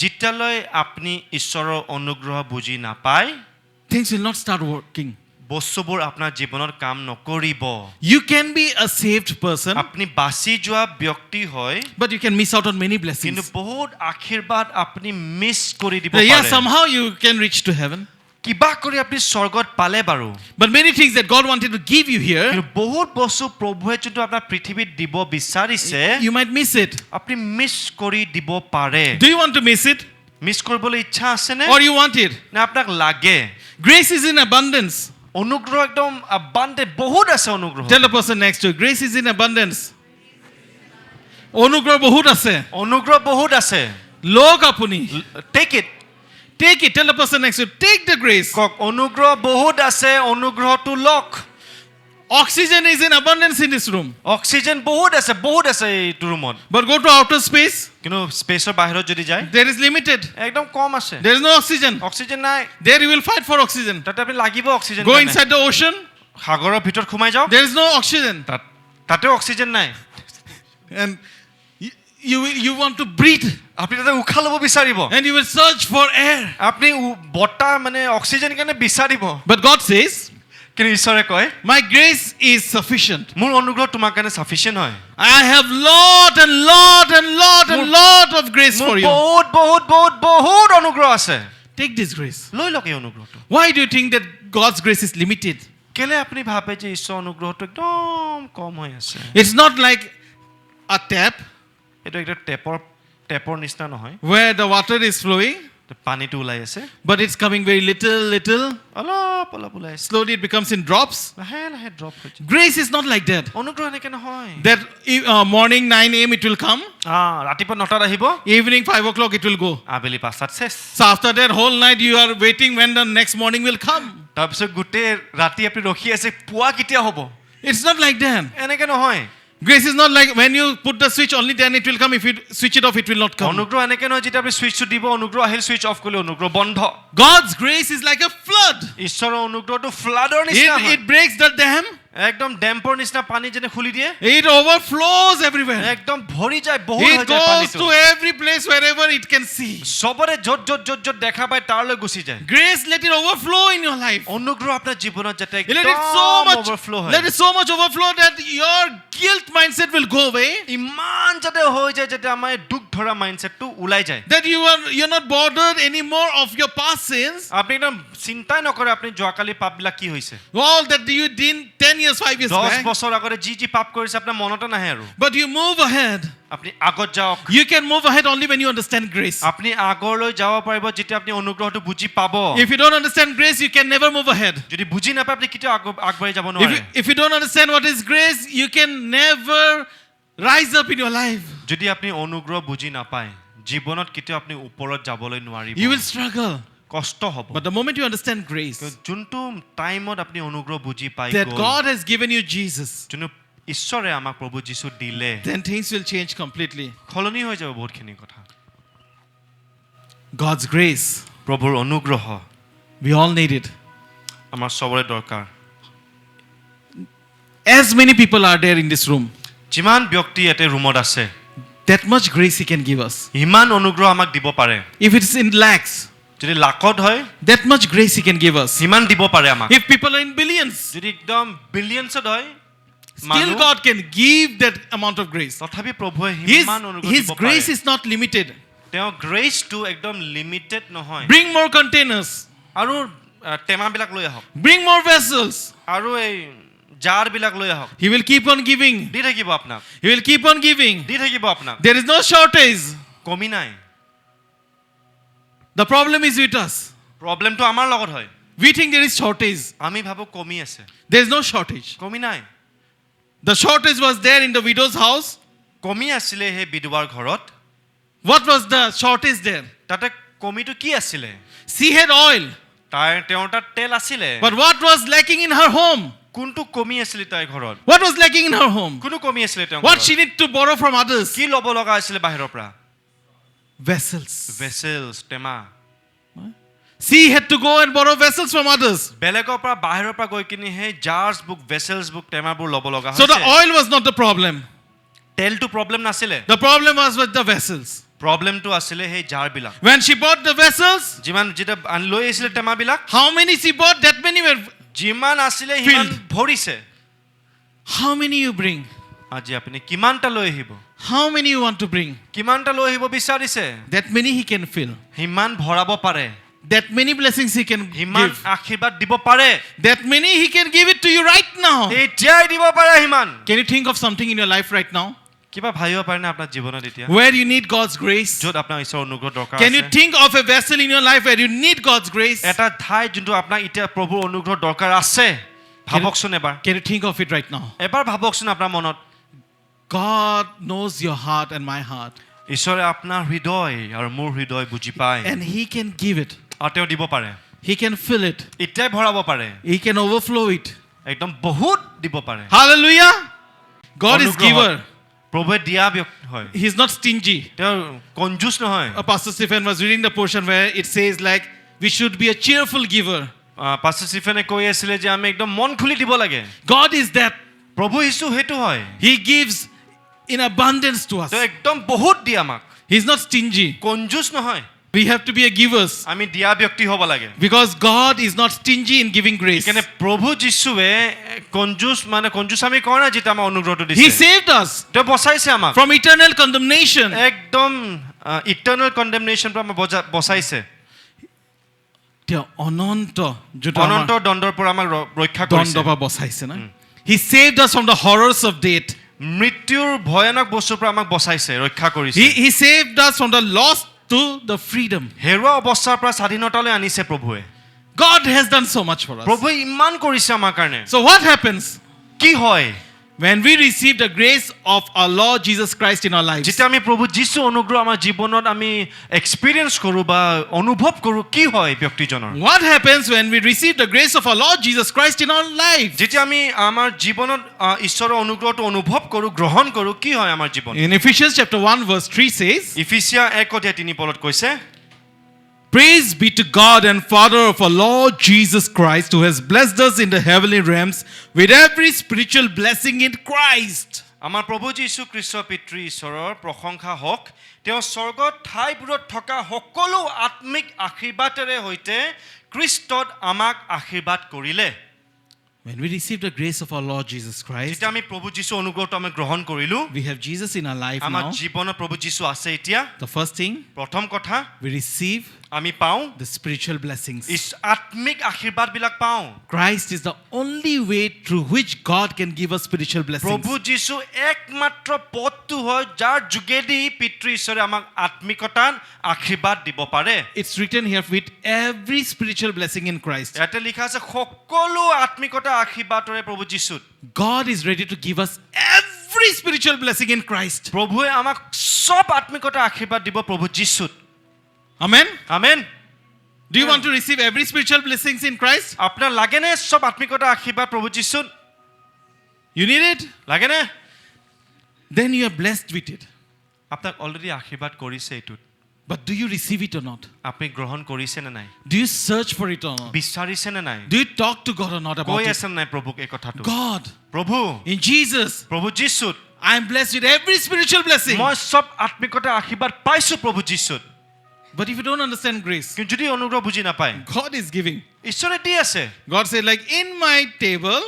যেতিয়ালৈ আপুনি ঈশ্বৰৰ অনুগ্ৰহ বুজি নাপায় things will not start working. বস্তুবোৰ আপোনাৰ জীৱনত কাম নকৰিব You can be a saved person, আপুনি বাছি যোৱা ব্যক্তি হয় but you can miss out on many কিন্তু blessings. বহুত আশীৰ্বাদ আপুনি মিছ কৰি দিব Yeah, পাৰে somehow you can reach to heaven. কিবা কৰি আপুনি স্বৰ্গত পালে বাৰু But many things that God wanted to give you here, কিন্তু বহুত বস্তু প্ৰভুৱে যোনটো আপোনাৰ পৃথিৱীত দিব বিচাৰিছে you might miss it. আপুনি মিছ কৰি দিব পাৰে Do you want to miss it? Miss কৰিবলৈ ইচ্ছা আছেনে Or you want it? নে আপোনাক লাগে Grace is in abundance. অনুগ্ৰহ একদম abundant বহুত আছে অনুগ্ৰহ Tell the person next to you, grace is in abundance. অনুগ্ৰহ বহুত আছে. অনুগ্ৰহ বহুত আছে লওক আপুনি. Take it Take it. Tell the person next to you, take the grace. কক অনুগ্ৰহ বহুত আছে অনুগ্ৰহটো লওক Oxygen is in abundance in this room. Oxygen বহুত আছে এইটো ৰুমত But go to outer space, কিন্তু স্পেচৰ বাহিৰত যদি যায় there is limited. একদম কম আছে There is no oxygen. Oxygen নাই There you will fight for oxygen. তাতে আপুনি লাগিব oxygen Go inside the ocean, সাগৰৰ ভিতৰত সোমাই যাওক there is no oxygen. তাতে অক্সিজেন নাই And you want to breathe, আপুনি তাতে উশাহ ল'ব বিচাৰিব and you will search for air. আপুনি বতাহ মানে অক্সিজেন কাৰণে বিচাৰিব But God says, কিন্তু ঈশ্বৰে কয় my grace is sufficient. মোৰ অনুগ্ৰহ তোমাৰ কাৰণে সাফিচিয়েন্ট হয় I have lot of grace for you. বহুত অনুগ্ৰহ আছে Take this grace. লৈ লওক এই অনুগ্ৰহটো Why do you think that God's grace is limited? কেলে আপুনি ভাবে যে ঈশ্বৰৰ অনুগ্ৰহটো একদম কম হৈ আছে It's not like a tap এইটো একটা টেপৰ নিচিনা নহয় where the water is flowing, পানীটো ওলাই আছে but it's coming very little. অলপ ওলাই আছে Slowly it becomes in drops. লাহে লাহে ড্ৰপ হৈ যায় Grace is not like that. অনুগ্ৰহ এনেকে নহয় That morning 9 a.m. it will come, ৰাতিপুৱা 9টাত আহিব evening 5 o'clock it will go. আবেলি 5টাত শেষ So after that whole night you are waiting when the next morning will come. তাৰপিছত গোটেই ৰাতি আপুনি ৰখি আছে পুৱা কেতিয়া হ'ব It's not like that. এনেকে নহয় Grace is not like when you put the switch only then it will come. If you switch it off, it will not come. অনুগ্ৰহ এনেকে নহয় যেতিয়া আপুনি সুইচটো দিব অনুগ্ৰহ আহিল সুইচ অফ কৰিলে অনুগ্ৰহ বন্ধ God's grace is like a flood. ঈশ্বৰৰ অনুগ্ৰহটো ফ্লাডৰ নিচিনা হয় It breaks the dam. একদম ডেম্পৰ নিচিনা পানী যেনে খুলি দিয়ে It overflows everywhere. একদম ভৰি যায় বহুত হৈ It যায় goes পানীটো to every place wherever it can see. সবৰে য'ত দেখা পায় তাৰলৈ গুচি যায় Grace, let it overflow in your life. অনুগ্ৰহ আপোনাৰ জীৱনত যাতে Let it so একদম much, overflow হয় let it so much overflow that your guilt mindset will go away. ইমান যাতে হৈ যায় যাতে আমাৰ দুখ ধৰা মাইন্ডসেটটো ওলাই যায় That you're not bothered anymore of your past sins. আপুনি একদম চিন্তাই নকৰে আপুনি যোৱাকালি পাপবিলাক কি হৈছে All that you did 10 years, 5 years 10 back. বছৰ আগতে যি পাপ কৰিছে আপোনাৰ মনতে নাহে আৰু But you move ahead. আপুনি আগত যাওক You can move ahead only when you understand grace. আপুনি আগলৈ যাব পাৰিব যেতিয়া আপুনি অনুগ্ৰহটো বুজি পাব If you don't understand grace, you can never move ahead. যদি বুজি নাপায় আপুনি কেতিয়াও আগবাঢ়ি যাব নোৱাৰে If you don't understand what is grace, you can never rise up in your life. যদি আপুনি অনুগ্ৰহ বুজি নাপায় জীৱনত কেতিয়াও আপুনি ওপৰত যাবলৈ নোৱাৰিব You will struggle. কষ্ট হ'ব But the moment you understand grace, যোনটো টাইমত আপুনি অনুগ্ৰহ বুজি পাই that গ'ল God has given you Jesus, যোনটো ঈশ্বৰে আমাক প্ৰভু যীশু দিলে then things will change completely. সলনি হৈ যাব বহুতখিনি কথা God's grace, প্ৰভুৰ অনুগ্ৰহ we all need it. আমাৰ সবৰে দৰকাৰ As many people are there in this room, যিমান ব্যক্তি ইয়াতে ৰুমত আছে that much grace He can give us. ইমান অনুগ্ৰহ আমাক দিব পাৰে If it's in lakhs, যদি লাখত হয় that much grace He can give us. সিমান দিব পাৰে আমাক If people are in billions, যদি একদম বিলিয়নছত হয় still God can give that amount of grace. তথাপি প্ৰভুৱে His, সিমান অনুগ্ৰহ his দিব grace পাৰে is not limited. তেওঁ গ্ৰেচটো একদম লিমিটেড নহয় Bring more containers. আৰু টেমাবিলাক লৈ আহক Bring more vessels. আৰু এই জাৰবিলাক লৈ আহক He will keep on giving. দি থাকিব আপোনাক He will keep on giving. দি থাকিব আপোনাক There is no shortage. কমি নাই The problem is with us. প্ৰবলেমটো আমাৰ লগত হয় We think there is shortage. আমি ভাবো কমি আছে There is no shortage. কমি নাই The shortage was there in the widow's house. কমি আছিলে সেই বিধৱাৰ ঘৰত What was the shortage there? তাতে কমিটো কি আছিলে She had oil. তেওঁৰ তাত তেল আছিলে But what was lacking in her home? কোনটো কমি আছিলে তাইৰ ঘৰত What was lacking in her home? কোনো কমি আছিলে তেওঁৰ What ঘৰত she need to borrow from others? কি ল'ব লগা আছিলে বাহিৰৰ পৰা vessels. ভেছেলছ টেমা She had to go and borrow vessels from others. বেলেগৰ পৰা বাহিৰৰ পৰা গৈ কিনি সেই জাৰ্ছ বুক ভেছেলছ বুক টেমাবোৰ ল'ব লগা So the হৈছে oil was not the problem. তেলটো প্ৰব্লেম নাছিলে The problem was with the vessels. প্ৰব্লেমটো আছিলে সেই জাৰবিলাক When she bought the vessels, যিমান যেতিয়া আনি লৈ আহিছিলে টেমাবিলাক how many she bought? That many were. যিমান আছিলে সিমান Filled. ভৰিছে How many you bring? আজি আপুনি কিমানটা লৈ আহিব How many you want to bring? কিমানটা লৈ আহিব বিচাৰিছে That many he can fill. সিমান ভৰাব পাৰে That many blessings he can সিমান give. আশীৰ্বাদ দিব পাৰে That many he can give it to you right now. এতিয়াই দিব পাৰে সিমান Can you think of something in your life right now কিবা ভাবিব পাৰেনে আপোনাৰ জীৱনত এতিয়া where you need God's grace? য'ত আপোনাৰ ঈশ্বৰৰ অনুগ্ৰহ দৰকাৰ Can you আছে think of a vessel in your life where you need God's grace? এটা ঠাই যোনটো আপোনাৰ এতিয়া প্ৰভুৰ অনুগ্ৰহ দৰকাৰ আছে ভাবকচোন এবাৰ Can you think of it right now? এবাৰ ভাবকচোন আপোনাৰ মনত God knows your heart and my heart, ঈশ্বৰে আপোনাৰ হৃদয় আৰু মোৰ হৃদয় বুজি পায় and he can give it. আৰু তেওঁ দিব পাৰে He can fill it. এতিয়াই ভৰাব পাৰে He can overflow it. একদম বহুত দিব পাৰে Hallelujah. God is অনুগ্ৰহ giver. প্ৰভুৱে দিয়া ব্যক্তি হয় He's not stingy. তেওঁ কঞ্জুচ নহয় Pastor Stephen was reading the portion where it says like we should be a cheerful giver. Pastor ষ্টিফেনে কৈ আছিলে যে আমি একদম মন খুলি দিব লাগে God is that. প্ৰভু যীশু সেইটো হয় He gives in abundance to us. তেওঁ একদম বহুত দিয়ে আমাক He's not stingy. কঞ্জুচ নহয় We have to be a givers আমি দিয়া ব্যক্তি হ'ব লাগে because God is not stingy in giving grace. সেইকাৰণে প্ৰভু যীশুৱে কঞ্জুচ মানে কঞ্জুচ আমি কওঁ না যেতিয়া আমাৰ অনুগ্ৰহটো He দিছে saved us তেওঁ বচাইছে আমাক from eternal condemnation. একদম ইটাৰনেল কণ্ডেমনেশ্যন পৰা আমাক বচাইছে তেওঁ অনন্ত অনন্ত দণ্ডৰ পৰা আমাক ৰক্ষা কৰিছে দণ্ড পৰা বচাইছে না He saved us from the horrors of death. মৃত্যুৰ ভয়ানক বস্তুৰ পৰা আমাক বচাইছে ৰক্ষা কৰিছে He saved us from the loss to the freedom. হেৰুৱা অৱস্থাৰ পৰা স্বাধীনতালৈ আনিছে প্ৰভুৱে God has done so much for us. প্ৰভুৱে ইমান কৰিছে আমাৰ কাৰণে So what happens কি হয় when we receive the grace of our Lord Jesus Christ in our lives? যেতিয়া আমি প্ৰভু যীশু অনুগ্ৰহ আমাৰ জীৱনত আমি এক্সপিৰিয়েন্স কৰোঁ বা অনুভৱ কৰোঁ কি হয় ব্যক্তিজনৰ What happens when we receive the grace of our Lord Jesus Christ in our lives? যেতিয়া আমি আমাৰ জীৱনত ঈশ্বৰৰ অনুগ্ৰহটো অনুভৱ কৰোঁ গ্ৰহণ কৰোঁ কি হয় আমাৰ জীৱনত In Ephesians chapter 1 verse 3 says, Ephesians 1:3 কৈছে Praise be to God and Father of our Lord Jesus Christ, who has blessed us in the heavenly realms with every spiritual blessing in Christ. আমাৰ প্ৰভু যীশু খ্ৰীষ্টৰ পিতৃ ঈশ্বৰৰ প্ৰশংসা হওক তেওঁ স্বৰ্গত ঠাইবোৰত থকা সকলো আত্মিক আশীৰ্বাদেৰে সৈতে খ্ৰীষ্টত আমাক আশীৰ্বাদ কৰিলে When we receive the grace of our Lord Jesus Christ, যেতিয়া আমি প্ৰভু যীশু অনুগ্ৰহটো আমি গ্ৰহণ কৰিলোঁ we have Jesus in our life আমাৰ now. জীৱনত প্ৰভু যীশু আছে এতিয়া The first thing, প্ৰথম কথা we receive আমি পাওঁ the spiritual blessings. আত্মিক আশীৰ্বাদবিলাক পাওঁ Christ is the only way through which God can give us spiritual blessings. প্ৰভু যীশু একমাত্ৰ পথটো হয় যাৰ যোগেদি পিতৃ ঈশ্বৰে আমাক আত্মিকতাত আশীৰ্বাদ দিব পাৰে It's written here with every spiritual blessing in Christ. ইয়াতে লিখা আছে সকলো আত্মিকতা আশীৰ্বাদৰে প্ৰভু যীশুত God is ready to give us every spiritual blessing in Christ. প্ৰভুৱে আমাক সব আত্মিকতা আশীৰ্বাদ দিব প্ৰভু যীশুত Amen. Amen Do you want to receive every spiritual blessings in Christ? আপোনাৰ লাগেনে সব আত্মিকতা আশীৰ্বাদ প্ৰভু যীশুত You need it? লাগেনে Then you are blessed with it. আপোনাক অলৰেডি আশীৰ্বাদ কৰিছে এইটোত But do you receive it or not? আপুনি গ্ৰহণ কৰিছে নে নাই Do you search for it or not? বিচাৰিছে নে নাই Do you talk to God or not about কৈ it? আছে নে নাই প্ৰভুক এই কথাটো God, প্ৰভু in Jesus, প্ৰভু যীশুত I am blessed with every spiritual blessing. মই সব আত্মিকতা আশীৰ্বাদ পাইছো প্ৰভু যীশুত But if you don't understand grace, কিন্তু যদি অনুগ্ৰহ বুজি নাপায় God is giving. ঈশ্বৰে দি আছে God said, like, in my table,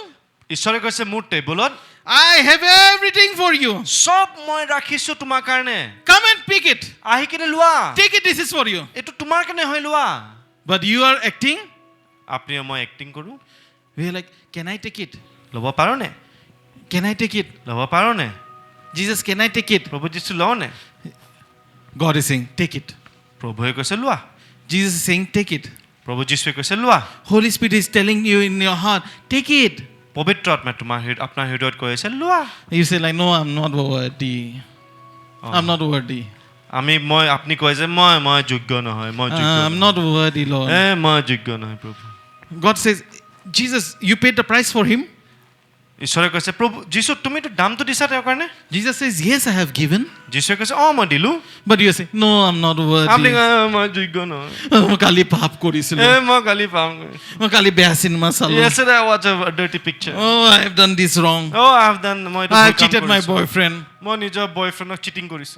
ঈশ্বৰে কৈছে মোৰ টেবুলত I have everything for you. সব মই ৰাখিছো তোমাৰ কাৰণে Come and pick it. আহি কিনে লোৱা Take it, this is for you. এইটো তোমাৰ কাৰণে হয় লোৱা But you are acting. আপুনি মই এক্টিং কৰো We are like, can I take it? ল'ব পাৰো নে Can I take it? ল'ব পাৰো নে Jesus, can I take it? প্ৰভু যীশু লওঁ নে God is saying, take it. প্ৰভুৱে কৈছে লোৱা Jesus is saying, take it. প্ৰভু যীশুৱে কৈছে লোৱা Holy Spirit is telling you in your heart, take it. পবিত্ৰ আত্মা তোমাৰ আপোনাৰ হৃদয়ত কৈ আছে লোৱা You say like, no, I'm not worthy. I'm not worthy. মই আপুনি কয় যে মই যোগ্য নহয় মই যোগ্য I'm not worthy, Lord. মই যোগ্য নহয় প্ৰভু God says, Jesus, you paid the price for him. ঈশ্বৰে কৈছে প্ৰভু যীশু তুমিতো দামটো দিছা তেওঁৰ কাৰণে Jesus says, yes, I have given. যীশুৱে কৈছে মই দিলো But you say, no, I'm not আপুনি worthy. মই যোগ্য নহয় মই কালি পাপ কৰিছিলো মই কালি পাম মই কালি বেয়া চিনেমা চালো yesterday I watched a dirty picture oh I have done this wrong I have done মই I have cheated my boyfriend. মই নিজৰ বয়ফ্ৰেণ্ডক চিটিং কৰিছো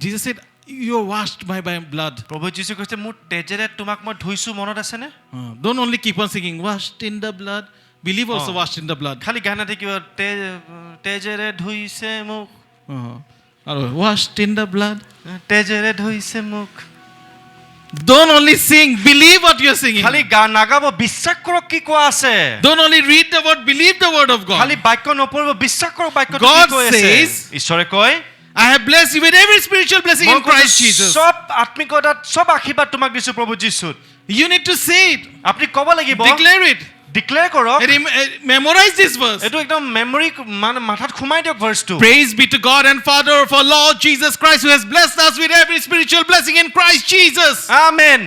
Jesus said, you are washed by my blood. প্ৰভু যীশু কৈছে মোৰ তেজেৰে তোমাক মই ধুইছো মনত আছে নে Don't only keep on singing washed in the blood, believe also washed in the blood. খালি গান থাকিব তেজেৰে ধুইছে মোক আৰু washed in the blood. তেজেৰে ধুইছে মোক Don't only sing, believe what you are singing. খালি গান নাগাব বিশ্বাস কৰক কি কোৱা আছে Don't only read the word, believe the word of God. খালি বাক্য নপঢ়িব বিশ্বাস কৰক বাক্যটো God কি কৈ আছে says, ঈশ্বৰে কয় I have blessed you with every spiritual blessing in Christ Jesus. সব আত্মিকতাত সব আশীৰ্বাদ তোমাক দিছো প্ৰভু যীশুত You need to say it, আপুনি ক'ব লাগিব declare it, ডিক্লেয়াৰ কৰক memorize this verse. এটো একদম মেমৰি মানে মাথাত খুমাই দিয়ক ভাৰ্সটো Praise be to God and Father of our Lord Jesus Christ, who has blessed us with every spiritual blessing in Christ Jesus. Amen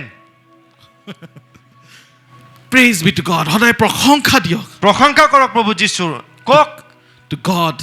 Praise be to God. সদায় প্ৰশংসা দিয়ক প্ৰশংসা কৰক প্ৰভু যীশুৰ কক to God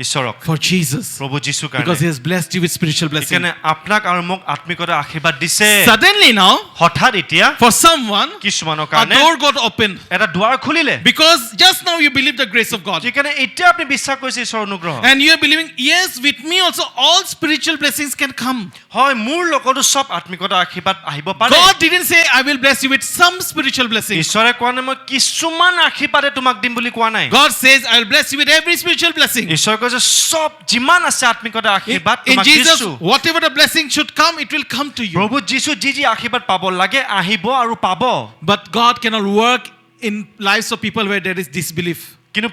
ঈশ্বৰক for Jesus, প্ৰভু যীশু because কাৰণে He has blessed you with spiritual blessing. সেইকাৰণে আপোনাক আৰু মোক আত্মিকতাৰ আশীৰ্বাদ দিছে Suddenly now, হঠাৎ এতিয়া for someone, কিছুমানৰ a কাৰণে door got opened এটা দুৱাৰ খুলিলে because just now you believe the grace of God. সেইকাৰণে এতিয়া আপুনি বিশ্বাস কৰিছে ঈশ্বৰৰ অনুগ্ৰহ And you are believing, yes, with me also all spiritual blessings can come. হয় মোৰ লগতো সব আত্মিকতাৰ আশীৰ্বাদ আহিব পাৰে God didn't say, I will bless you with some spiritual blessings. ঈশ্বৰে কোৱা নাই মই কিছুমান আশীৰ্বাদে তোমাক দিম বুলি কোৱা নাই God says, I will bless you with every spiritual blessing. ঈশ্বৰে কৈছে সব যিমান আছে আত্মিকতাৰ আশীৰ্বাদ In তোমাক Jesus, দিছো whatever the blessing should come, it will come to you. প্ৰভু যীশু যি যি আশীৰ্বাদ পাব লাগে আহিব আৰু পাব But God cannot work in lives of people where there is disbelief. কিন্তু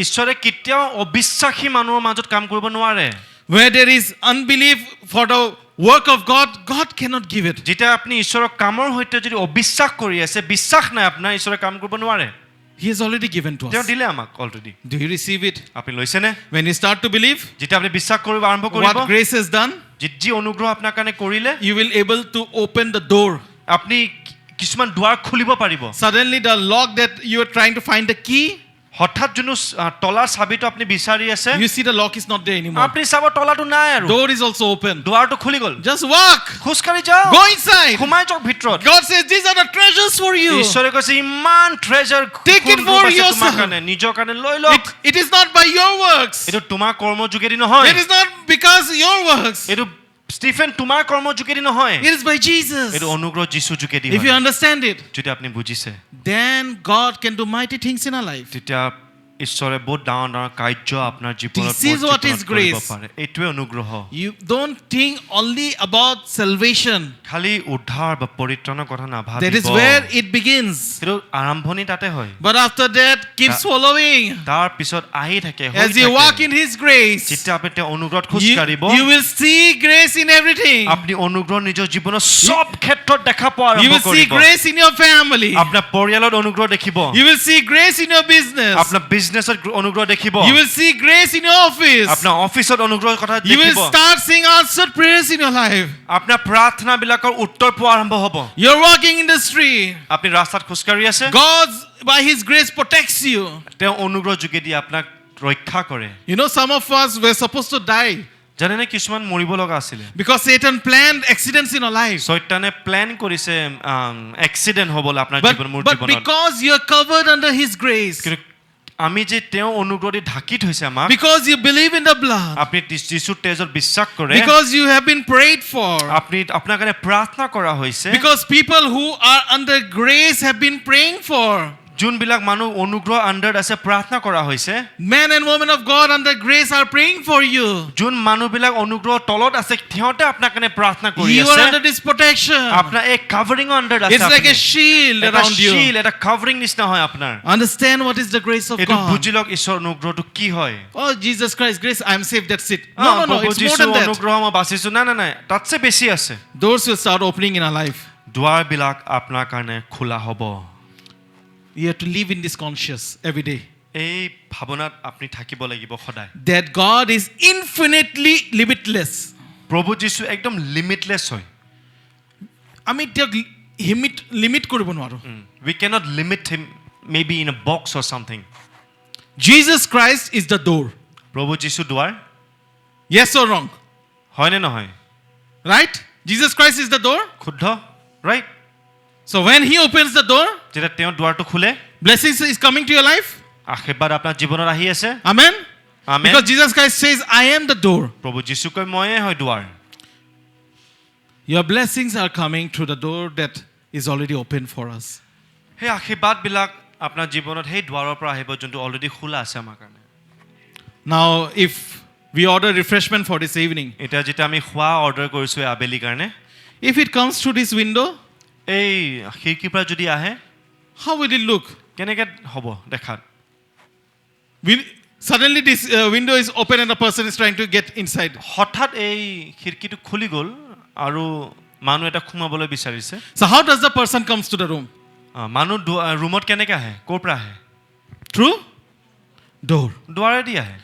ঈশ্বৰে কেতিয়াও অবিশ্বাসী মানুহৰ মাজত কাম কৰিব নোৱাৰে Where there is unbelief for the work of God, God cannot give it. যেতিয়া আপুনি ঈশ্বৰৰ কামৰ সৈতে যদি অবিশ্বাস কৰি আছে বিশ্বাস নাই আপোনাৰ ঈশ্বৰে কাম কৰিব নোৱাৰে He has already given to তেওঁ us. দিলে আমাক already Do you receive it? আপুনি লৈছেনে When you start to believe যেতিয়া আপুনি বিশ্বাস কৰিব আৰম্ভ কৰিব what grace has done, যি অনুগ্ৰহ আপোনাৰ কাৰণে কৰিলে you will able to open the door. আপুনি কিছুমান দুৱাৰ খুলিব পাৰিব Suddenly the lock that you are trying to find the key, হঠাৎ যোনো তলাৰ চাবিটো আপুনি বিচাৰি আছে you see the lock is not there anymore. আপুনি চাব তলাটো নাই আৰু Door is also open. দুৱাৰটো খুলি গ'ল Just walk. খোজকাঢ়ি যাওক Go inside. সোমাই যাওক ভিতৰত God says these are the treasures for you. ঈশ্বৰে কৈছে ইমান treasure Take it for yourself. তোমাৰ কাৰণে নিজৰ কাৰণে লৈ লওক It is not by your works. এইটো তোমাৰ কৰ্ম যোগেদি নহয় It is not because your works. এইটো ষ্টিফেন তোমাৰ কৰ্ম যোগেদি নহয় It is by Jesus. এইটো অনুগ্ৰহ যীশু যোগেদি If you হয় understand it, যদি আপুনি বুজিছে then God can do mighty things in our life. তেতিয়া ঈশ্বৰে বহুত ডাঙৰ ডাঙৰ কাৰ্য আপোনাৰ জীৱনত This is what is কৰিব grace. পাৰে এইটোৱে অনুগ্ৰহ You don't think only about salvation. খালি উদ্ধাৰ বা পৰিত্ৰাণৰ কথা That নাভাবিব is where it begins. এইটো আৰম্ভণি তাতে হয় But after that, keeps following. তাৰ পিছত আহি থাকে As you walk in His grace, যেতিয়া আপুনি তেওঁ অনুগ্ৰহত খোজ কাঢ়িব you will see grace in everything. আপুনি অনুগ্ৰহ নিজৰ জীৱনৰ সব ক্ষেত্ৰত দেখা পোৱা You আৰম্ভ will see কৰিব grace in your family. আপোনাৰ পৰিয়ালত অনুগ্ৰহ দেখিব You will see grace in your business. আপোনাৰ বিজনেছত অনুগ্ৰহ দেখিব You will see grace in your office. আপোনাৰ অফিসত অনুগ্ৰহৰ কথা You will দেখিব start seeing answered prayers in your life. আপোনাৰ প্ৰাৰ্থনা বিলাকৰ উত্তৰ পোৱা আৰম্ভ হ'ব You're walking in the street. আপুনি ৰাস্তাত খোজকাঢ়ি আছে God, by His grace, protects you. তেওঁ অনুগ্ৰহ যোগেদি আপোনাক ৰক্ষা কৰে You know, some of us were supposed to die জানেনে কিছুমান মৰিব লগা আছিলে because Satan planned accidents in our lives. শয়তানে প্ল্যান কৰিছে এক্সিডেন্ট হ'বলৈ আপোনাৰ জীৱন মোৰ But জীৱনত because you're covered under His grace, কিন্তু আমি যে তেওঁ অনুগ্ৰহ দি ঢাকি থৈছে আমাক because you believe in the blood, আপুনি যিশুৰ তেজত বিশ্বাস কৰে because you have been prayed for, আপুনি আপোনাৰ কাৰণে প্ৰাৰ্থনা কৰা হৈছে because people who are under grace have been praying for. যোনবিলাক মানুহ অনুগ্ৰহ আন্ডাৰ আছে প্ৰাৰ্থনা কৰা হৈছে Men and women of God under grace are praying for you. যোন মানুহবিলাক অনুগ্ৰহ তলত আছে সিহঁতে আপোনাৰ কাৰণে প্ৰাৰ্থনা কৰি You are আছে under this protection. আপোনাৰ এক কভাৰিং আন্ডাৰ আছে It's like a shield around you. শিল এটা কভাৰিং নিচিনা হয় আপোনাৰ Understand what is the grace of এটো God. বুজি লওক ঈশ্বৰৰ অনুগ্ৰহটো কি হয় Oh, Jesus Christ, grace, I am saved, that's it. No, it's more than that. অনুগ্ৰহ মই বাচিছো না না নাই তাতছে বেছি আছে Doors will start opening in our life. দুৱাৰবিলাক আপোনাৰ কাৰণে খোলা হ'ব You have to live in this conscious every day. এই ভাবনাত আপুনি থাকিব লাগিব সদায় That God is infinitely limitless. প্ৰভু যীশু একদম লিমিটলেছ হয় আমি তেওঁক লিমিট কৰিব নোৱাৰো. we cannot limit him maybe in a box or something Jesus Christ is the door. প্ৰভু যীশু দুৱাৰ Yes or wrong? হয়নে নহয় Right? Jesus Christ is the door. শুদ্ধ right So when he opens the door, যেতিয়া তেওঁ দুৱাৰটো খোলে blessings is coming to your life. আশীৰ্বাদ আপোনাৰ জীৱনত আহি আছে Amen. Amen Because Jesus Christ says, I am the door. প্ৰভু যীশু কয় ময়ে হয় দুৱাৰ Your blessings are coming through the door that is already open for us. সেই আশীৰ্বাদবিলাক আপোনাৰ জীৱনত সেই দুৱাৰৰ পৰা আহিব যোনটো অলৰেডি খোলা আছে আমাৰ কাৰণে Now, if we order refreshment for this evening, এতিয়া যেতিয়া আমি খোৱা অৰ্ডাৰ কৰিছোঁ এই আবেলি কাৰণে if it comes through this window, এই খিৰিকীৰ পৰা যদি আহে how will it look? কেনেকৈ হ'ব দেখাত Suddenly this window is open and a person is trying to get inside. হঠাৎ এই খিৰিকীটো খুলি গ'ল আৰু মানুহ এটা সোমাবলৈ বিচাৰিছে So how does the person comes to the room? মানুহ ৰুমত কেনেকৈ আহে ক'ৰ পৰা আহে Through door. দুৱাৰেদি আহে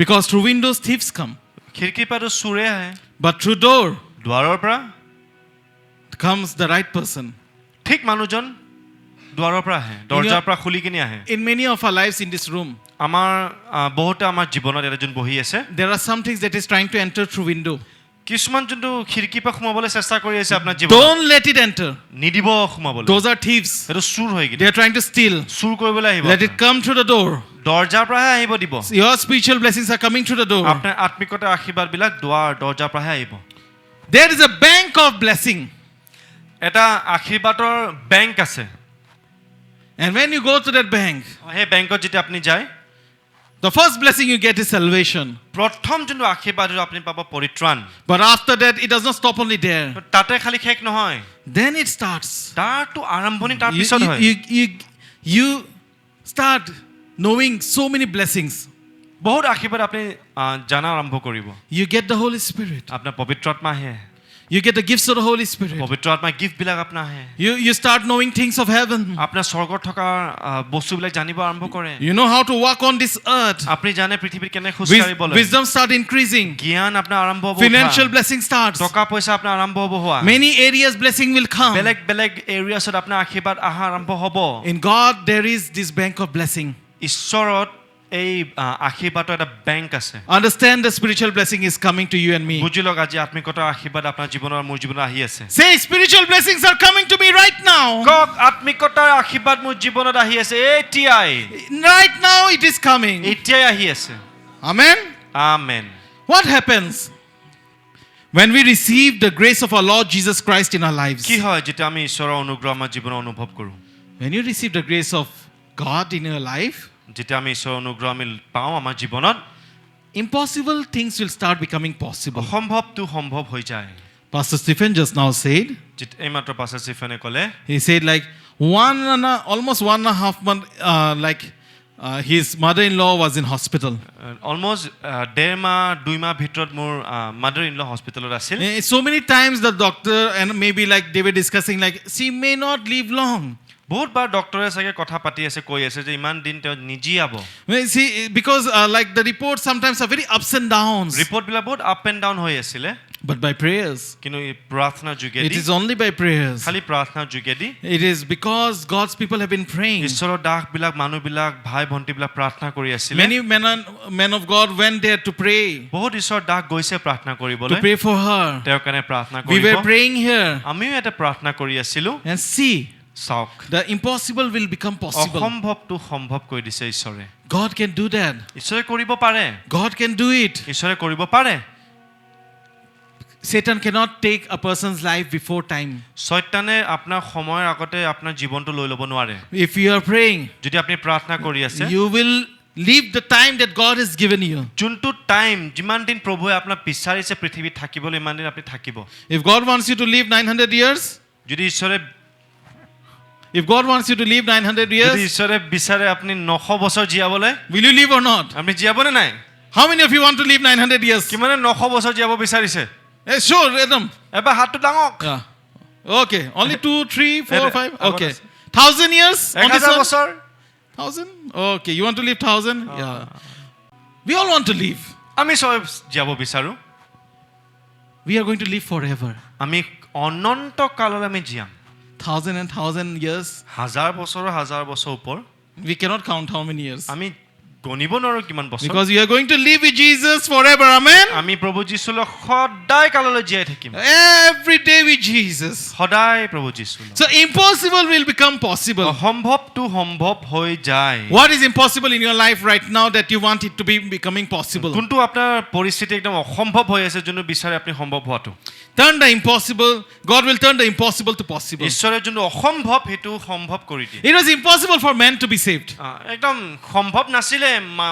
Because through windows thieves come. খিৰিকীৰ পৰাতো চোৰে আহে But through door দুৱাৰৰ পৰা comes the right person. ঠিক মানুহজন দুৱাৰৰ পৰা আহে দৰ্জাৰ পৰা খুলি কিনে আহে In many of our lives in this room, আমাৰ বহুতে আমাৰ জীৱনত এটা যোন বহি আছে there are some things that is trying to enter through window. কিছুমান যোনটো খিৰিকীৰ পৰা সোমাবলৈ চেষ্টা কৰি আছে আপোনাৰ জীৱনত Don't let it enter. নিদিব সোমাবলৈ Those are thieves. এইটো চুৰ হৈ They কিনে are trying to steal. চুৰ কৰিবলৈ আহিব Let it come through the door. দৰ্জাৰ পৰাহে আহিব দিব Your spiritual blessings are coming through the door. আপোনাৰ আত্মিকতাৰ আশীৰ্বাদবিলাক দৰ্জাৰ পৰাহে আহিব There is a bank of blessing. এটা আশীৰ্বাদৰ বেংক আছে And when you go to that bank, সেই বেংকত যেতিয়া আপুনি যায় the first blessing you get is salvation. প্ৰথম যোনটো আশীৰ্বাদ আপুনি পাব পৰিত্ৰাণ But after that, it does not stop only there. তাতে খালি শেষ নহয় Then it starts. তাৰটো আৰম্ভণি তাৰ You, পিছত হয় you start knowing so many blessings. বহুত আশীৰ্বাদ আপুনি জানা আৰম্ভ কৰিব You get the Holy Spirit. আপোনাৰ পবিত্ৰ আত্মা আহে You get the gifts of the Holy Spirit. পবিত্ৰ আত্মা গিফ্টবিলাক আপোনাৰ আহে You start knowing things of heaven. আপোনাৰ স্বৰ্গত থকা বস্তুবিলাক জানিব আৰম্ভ কৰে You know how to walk on this earth. আপুনি জানে পৃথিৱীত কেনে খোজ কাঢ়িব লাগে Wisdom start increasing. জ্ঞান আপোনাৰ আৰম্ভ হ'ব Financial blessing starts. টকা পইচা আপোনাৰ আৰম্ভ হ'ব হোৱা Many areas blessing will come. বেলেগ বেলেগ এৰিয়াছত আপোনাৰ আশীৰ্বাদ আহা আৰম্ভ হ'ব In God there is this bank of blessing. ঈশ্বৰত এই আশীৰ্বাদৰ এটা বেংক আছে Understand the spiritual blessing is coming to you and me. বুজি লওক আজি আত্মিকতাৰ আশীৰ্বাদ আপোনাৰ জীৱনৰ মোৰ জীৱনত আহি আছে Say spiritual blessings are coming to me right now. কক আত্মিকতাৰ আশীৰ্বাদ মোৰ জীৱনত আহি আছে এতিয়াই Right now it is coming. এতিয়াই আহি আছে Amen. Amen What happens when we receive the grace of our Lord Jesus Christ in our lives? কি হয় যেতিয়া আমি ঈশ্বৰৰ অনুগ্ৰহ আমাৰ জীৱনত অনুভৱ কৰোঁ When you receive the grace of God in your life, যেতিয়া আমি ঈশ্বৰৰ অনুগ্ৰহ আমি পাওঁ আমাৰ জীৱনত impossible things will start becoming possible. অসম্ভৱটো সম্ভৱ হৈ যায় Pastor Stephen just now said, এইমাত্ৰ পাছে চিফেনে ক'লে he said like almost 1.5 month, his mother-in-law was in hospital. Almost 1.5 মাহ 2 মাহ ভিতৰত মোৰ মাদাৰ ইন ল হস্পিটেলত আছিল So many times the doctor and maybe like they were discussing like she may not live long. বহুত বাৰ ডক্টৰে চাগে কথা পাতি আছে কৈ আছে যে ইমান দিন তেওঁ নিজিয়াব See, because like the reports sometimes are very ups and downs. ৰিপৰ্টবিলাক বহুত আপ এণ্ড ডাউন হৈ আছিলে But by prayers, কিন্তু এই প্ৰাৰ্থনাৰ it যোগেদি is only by prayers. খালি প্ৰাৰ্থনাৰ যোগেদি It is because God's people have been praying. ঈশ্বৰৰ দাসবিলাক মানুহবিলাক ভাই ভণ্টিবিলাক প্ৰাৰ্থনা কৰি আছিলে Many men of God went there to pray বহুত ঈশ্বৰৰ দাস গৈছে প্ৰাৰ্থনা to কৰিবলৈ pray for her. তেওঁৰ কাৰণে প্ৰাৰ্থনা We were কৰিব praying here আমিও এটা প্ৰাৰ্থনা কৰি আছিলো and see চাওক the impossible will become possible. অসম্ভৱটো সম্ভৱ কৰি দিছে ঈশ্বৰে God can do that. ঈশ্বৰে কৰিব পাৰে God can do it. ঈশ্বৰে কৰিব পাৰে Satan cannot take a person's life before time. শয়তানে আপোনাৰ সময়ৰ আগতে আপোনাৰ জীৱনটো লৈ ল'ব নোৱাৰে If you are praying, যদি আপুনি প্ৰাৰ্থনা কৰি আছে you will leave the time that God has given you. যোনটো টাইম যিমান দিন প্ৰভুৱে আপোনাক বিচাৰিছে পৃথিৱীত থাকিবলৈ ইমান দিন আপুনি থাকিব If God wants you to live 900 years, যদি ঈশ্বৰে if God wants you to live 900 যদি years, ঈশ্বৰে বিচাৰে আপুনি 900 বছৰ জীয়াবলৈ will you live or not? আপুনি জীয়াবনে নাই How many of you want to live 900 years? কিমানে 900 বছৰ জীয়াব বিচাৰিছে Sure, Adam. এবাৰ হাতটো ডাঙক Yeah. Okay. Only 2, 3, 4, 5. I Okay. want 1,000 years? On this 1000 earth? বছৰ 1,000? Okay. You want to live 1,000? Yeah. We all want to live. আমি চব জীয়াব বিচাৰো We are going to live forever. আমি অনন্ত কাললৈ আমি জীয়াম 1,000 and 1,000 years. হাজাৰ বছৰ ওপৰ We cannot count how many years. আমি গণিব নোৱাৰো কিমান বছৰ Because you are going to live with Jesus forever. Amen. আমি প্ৰভু যীশুৰ লগত সদায় কাললৈ জীয়াই থাকিম Every day with Jesus. সদায় প্ৰভু যীশুৰ লগত So impossible will become possible. অসম্ভৱটো সম্ভৱ হৈ যায় What is impossible in your life right now that you want it to be becoming possible? কোনটো আপোনাৰ পৰিস্থিতি একদম অসম্ভৱ হৈ আছে যোনটো বিচাৰে আপুনি সম্ভৱ হোৱাটো Turn the impossible. God will turn the impossible to possible. ঈশ্বৰে যোনটো অসম্ভৱ সেইটো সম্ভৱ কৰি দিয়ে It was impossible for men to be saved. একদম সম্ভৱ নাছিলে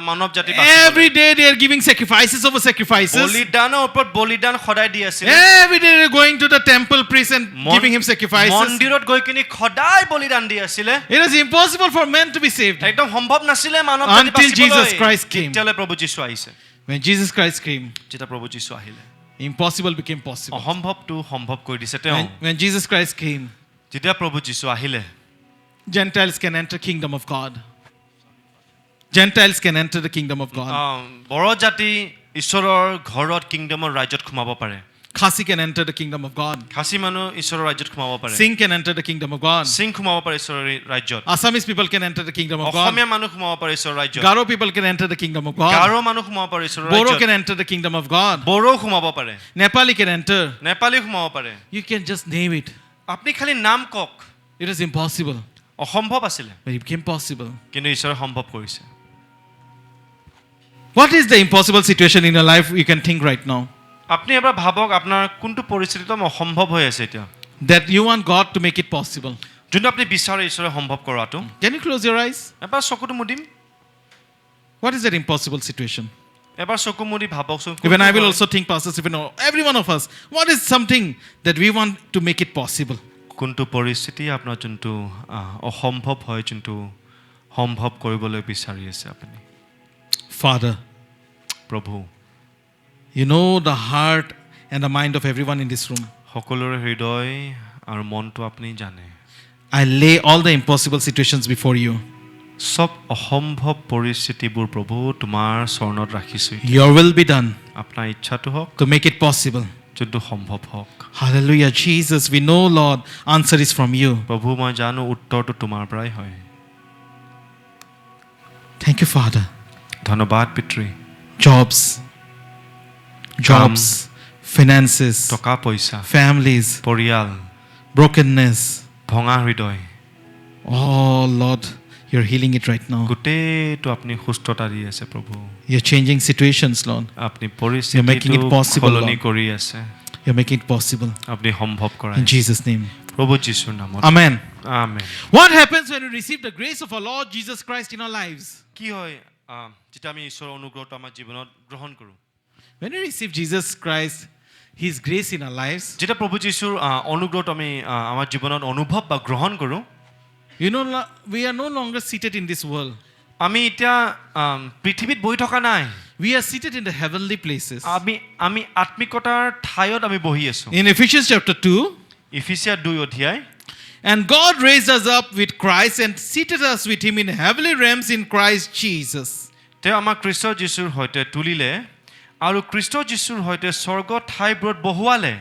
মানৱ জাতি Every day they are giving sacrifices over sacrifices. বলিদানৰ ওপৰত বলিদান সদায় দি আছিল Every day they are going to the temple priest and giving him sacrifices. মন্দিৰত গৈ কিনি সদায় বলিদান দি আছিল It was impossible for men to be saved. একদম সম্ভৱ নাছিলে মানৱ জাতি Until Jesus Christ came. তেতিয়ালৈ প্ৰভু যীশু আহিছে When Jesus Christ came, যেতিয়া প্ৰভু যীশু আহিলে impossible became possible. অসম্ভৱটো সম্ভৱ কৰি দিছে তেওঁ When Jesus Christ came, যেতিয়া প্ৰভু যীশু আহিলে Gentiles can enter kingdom of God. Gentiles can enter the kingdom of God. বড় জাতি ঈশ্বৰৰ ঘৰত কিংডমৰ ৰাজ্যত সোমাব পাৰে Khasi can enter the kingdom of God. খাচী মানুহ ঈশ্বৰৰ ৰাজ্যত সোমাব পাৰে Singh can enter the kingdom of God. Singh সোমাব পাৰে ঈশ্বৰৰ ৰাজ্যত Assamese people can enter the kingdom of God. অসমীয়া মানুহ সোমাব পাৰে ঈশ্বৰৰ ৰাজ্যত Garo people can enter the kingdom of God. Garo মানুহ সোমাব পাৰে ঈশ্বৰৰ Boro ৰাজ্যত can enter the kingdom of God. Bodo সোমাব পাৰে Nepali can enter. নেপালী সোমাব পাৰে You can just name it. আপুনি খালি নাম কওক It is impossible, অসম্ভৱ আছিলে but it became possible. কিন্তু ঈশ্বৰে সম্ভৱ কৰিছে What is the impossible situation in your life you can think right now? আপুনি এবাৰ ভাবক আপোনাৰ কোনটো পৰিস্থিতিত অসম্ভৱ হৈ আছে এতিয়া That you want God to make it possible. যোনটো আপুনি বিচাৰে ঈশ্বৰে সম্ভৱ কৰাটো Can you close your eyes? এবাৰ চকুটো মুদিম What is that impossible situation? এবাৰ চকু মুদি ভাবকচোন Even I will also think, Pastor Stephen, or every one of us, what is something that we want to make it possible? কোনটো পৰিস্থিতি আপোনাৰ যোনটো অসম্ভৱ হয় যোনটো সম্ভৱ কৰিবলৈ বিচাৰি আছে আপুনি Father, প্ৰভু you know the heart and the mind of everyone in this room. সকলোৰে হৃদয় আৰু মনটো আপুনি জানে I lay all the impossible situations before you. সব অসম্ভৱ পৰিস্থিতিবোৰ প্ৰভু তোমাৰ চৰণত ৰাখিছোঁ Your will be done আপোনাৰ ইচ্ছাটো হওক to make it possible. যোনটো সম্ভৱ হওক Hallelujah, Jesus. We know, Lord, answer is from you. প্ৰভু মই জানো উত্তৰটো তোমাৰ পৰাই হয় Thank you, Father. ধন্যবাদ পিতৃ Jobs, finances, টকা পইচা families, পৰিয়াল brokenness. ভঙা হৃদয় Oh, Lord, you're healing it right now. গোটেইটো আপুনি সুস্থতা দি আছে প্ৰভু You're changing situations, Lord. আপুনি You're making it পৰিস্থিতিটো possible, সলনি Lord. কৰি আছে You're making it possible. আপুনি সম্ভৱ কৰায় In Jesus' name. প্ৰভু যীশুৰ নামত Amen. Amen What happens when we receive the grace of our Lord Jesus Christ in our lives? কি হয় যেতিয়া আমি ঈশ্বৰৰ অনুগ্ৰহটো আমাৰ জীৱনত গ্ৰহণ কৰোঁ When we receive Jesus Christ, His grace in our lives, যেতিয়া প্ৰভু যীশুৰ অনুগ্ৰহটো আমি আমাৰ জীৱনত অনুভৱ বা গ্ৰহণ কৰোঁ you know, we are no longer seated in this world. আমি এতিয়া পৃথিৱীত বহি থকা নাই We are seated in the heavenly places. আমি আত্মিকতাৰ ঠাইত আমি বহি আছোঁ In Ephesians chapter 2, ইফিচিয়া 2 অধ্যায় and God raised us up with Christ and seated us with Him in heavenly realms in Christ Jesus. তেওঁ আমাক খ্ৰীষ্ট যীশুৰ সৈতে তুলিলে আৰু খ্ৰীষ্ট যীশুৰ সৈতে স্বৰ্গ ঠাইবোৰত বহুৱালে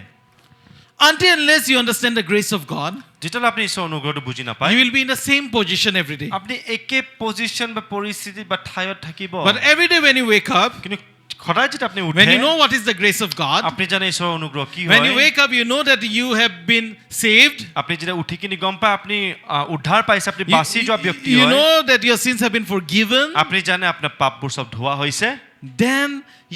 Until unless you understand the grace of God, যেতিয়ালৈ আপুনি ঈশ্বৰৰ অনুগ্ৰহটো বুজি নাপায় you will be in the same position every day. আপুনি একে পজিশ্যন বা পৰিস্থিতি বা ঠাইত থাকিব But every day when you wake up, কিন্তু সদায় যেতিয়া আপুনি when উঠে you know what is the grace of God, আপুনি জানে ঈশ্বৰৰ অনুগ্ৰহ কি when you হয় wake up, you know that you have been saved. আপুনি যেতিয়া উঠি কিনি গম পায় আপুনি উদ্ধাৰ পাইছে আপুনি বাচি যোৱা ব্যক্তি You হয় know that your sins have been forgiven. আপুনি জানে আপোনাৰ পাপবোৰ সব ধোৱা হৈছে Then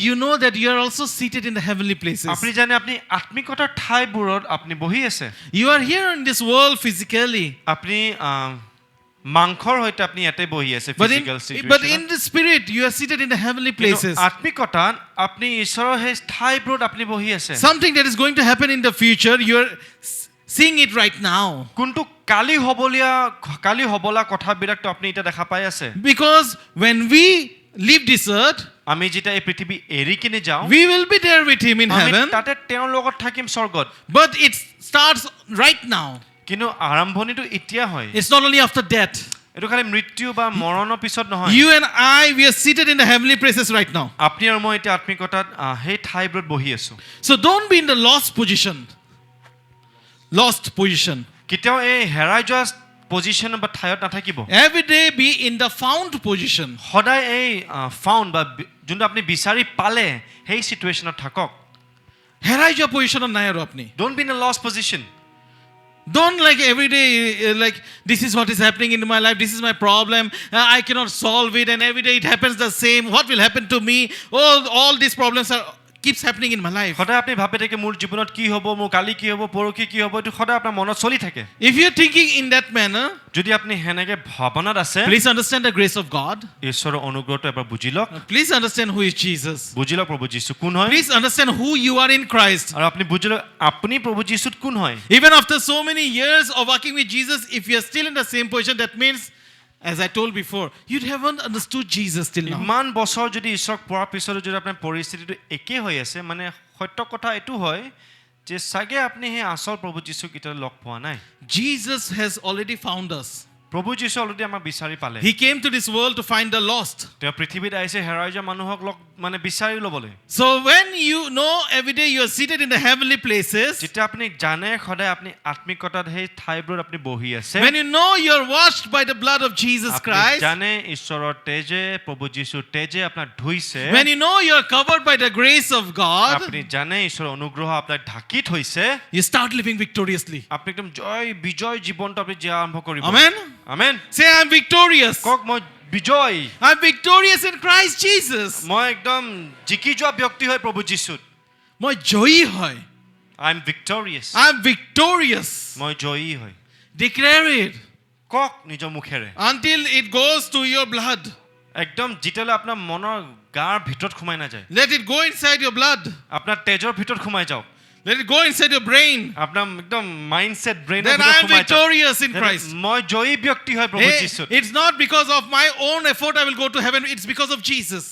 you know that you are also seated in the heavenly places. আপুনি জানে আপুনি আত্মিকতাৰ ঠাইবোৰত আপুনি বহি আছে You are here in this world physically. আপুনি মাংসৰ সৈতে আপুনি ইয়াতে বহি আছে But physical in the spirit, you are seated in the heavenly places. আত্মিকতাত আপুনি ঈশ্বৰৰ সেই ঠাইবোৰত আপুনি বহি আছে Something that is going to happen in the future, you are seeing it right now. কোনটো কালি হবলা কথাবিলাকটো আপুনি এটা দেখা পাই আছে Because when we leave this earth, আমি যেতিয়া এই পৃথিৱী এৰি কিনে যাওঁ we will be there with Him in আমি heaven. তাতে তেওঁৰ লগত থাকিম স্বৰ্গত But it starts right now. কিন্তু আৰম্ভণিটো এতিয়া হয় It's not only after death. এইটো খালি মৃত্যু বা মৰণৰ পিছত নহয় You and I, we are seated in the heavenly places right now. আপুনি আৰু মই এতিয়া আত্মিকতাত সেই ঠাইবোৰত বহি আছো So don't be in the lost position. Lost position. কেতিয়াও এই হেৰাই যোৱা পজিশ্যন বা ঠাইত নাথাকিব Every day be in the found position. সদায় এই ফাউণ্ড বা যোনটো আপুনি বিচাৰি পালে সেই চিটুৱেশ্যনত থাকক হেৰাই যোৱা পজিশ্যনত নাই আৰু আপুনি don't be in a lost position don't like every day like this is what is happening in my life, this is my problem, I cannot solve it, and every day it happens the same, what will happen to me, all these problems are keeps happening in my life. সদায় আপুনি ভাবে থাকে মোৰ জীৱনত কি হ'ব মোৰ কালি কি হ'ব পৰহি কি হ'ব এইটো সদায় আপোনাৰ মনত চলি থাকে If you are thinking in that manner, যদি আপুনি হেনেকে ভাবনাত আছে please understand the grace of God. ঈশ্বৰৰ অনুগ্ৰহটো এবাৰ বুজি লওক Please understand who is Jesus. বুজি লওক প্ৰভু যীশু কোন হয় Please understand who you are in Christ. আৰু আপুনি বুজি লওক আপুনি প্ৰভু যীশুত কোন হয় Even after so many years of working with Jesus, if you are still in the same position, that means, as I told before, you haven't understood Jesus till now. ইমান বছৰ যদি ঈশ্বৰক পোৱাৰ পিছতো যদি আপোনাৰ পৰিস্থিতিটো একে হৈ আছে মানে সত্য কথা এইটো হয় যে চাগে আপুনি সেই আচল প্ৰভু যীশুক কেতিয়াও লগ পোৱা নাই Jesus has already found us. প্ৰভু যীশু অলৰেডি আমাক বিচাৰি পালে He came to this world to find the lost. তেওঁ পৃথিৱীত আহিছে হেৰাই যোৱা মানুহক লগ মানে বিচাৰি ল'বলৈ So when you know every day you are seated in the heavenly places, যেতিয়া আপুনি জানে সদায় আপুনি আত্মিকতাত সেই ঠাইবোৰত আপুনি বহি আছে when you know you are washed by the blood of Jesus আপুনি Christ, জানে ঈশ্বৰৰ তেজে প্ৰভু যীশুৰ তেজে আপোনাক ধুইছে when you know you are covered by the grace of God, আপুনি জানে ঈশ্বৰৰ অনুগ্ৰহ আপোনাক ঢাকি থৈছে you start living victoriously. আপুনি একদম বিজয় জীৱনটো আপুনি জীয়া আৰম্ভ কৰিব Amen. Amen Say, I'm victorious. কক মই বিজয় I'm victorious in Christ Jesus. মই একদম জিকি যোৱা ব্যক্তি হয় প্ৰভু যীশুত মই জয়ী হয়. I am victorious I'm victorious. মই জয়ী হয় Declare it কক নিজৰ মুখেৰে until it goes to your blood. একদম যেতিয়ালৈ আপোনাৰ মনৰ গাৰ ভিতৰত সোমাই নাযায় Let it go inside your blood. আপোনাৰ তেজৰ ভিতৰত সোমাই যাওক Let it go inside your brain. আপোনাৰ একদম মাইন্ডসেট ব্ৰেইনৰ Then ভিতৰত I am সোমাই যাওক victorious in Christ. মই জয়ী ব্যক্তি হয় প্ৰভু Hey, যীশুত it's not because of my own effort I will go to heaven. It's because of Jesus.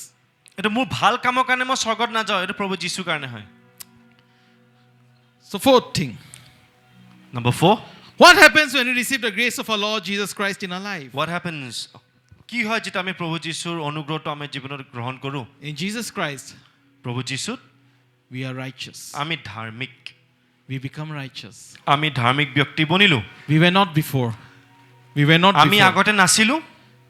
এইটো মোৰ ভাল কামৰ কাৰণে মই স্বৰ্গত নাযাওঁ এইটো প্ৰভু যীশুৰ কাৰণে হয় So fourth thing. Number 4 What happens when we receive the grace of our Lord Jesus Christ in our life? what happens কি হয় যেতিয়া আমি প্ৰভু যীশুৰ অনুগ্ৰহটো আমি জীৱনত গ্ৰহণ কৰোঁ In Jesus Christ, প্ৰভু যীশুত we are righteous. আমি ধাৰ্মিক We become righteous. আমি ধাৰ্মিক ব্যক্তি বনিলো We were not before. We were not আমি before. আগতে নাছিলো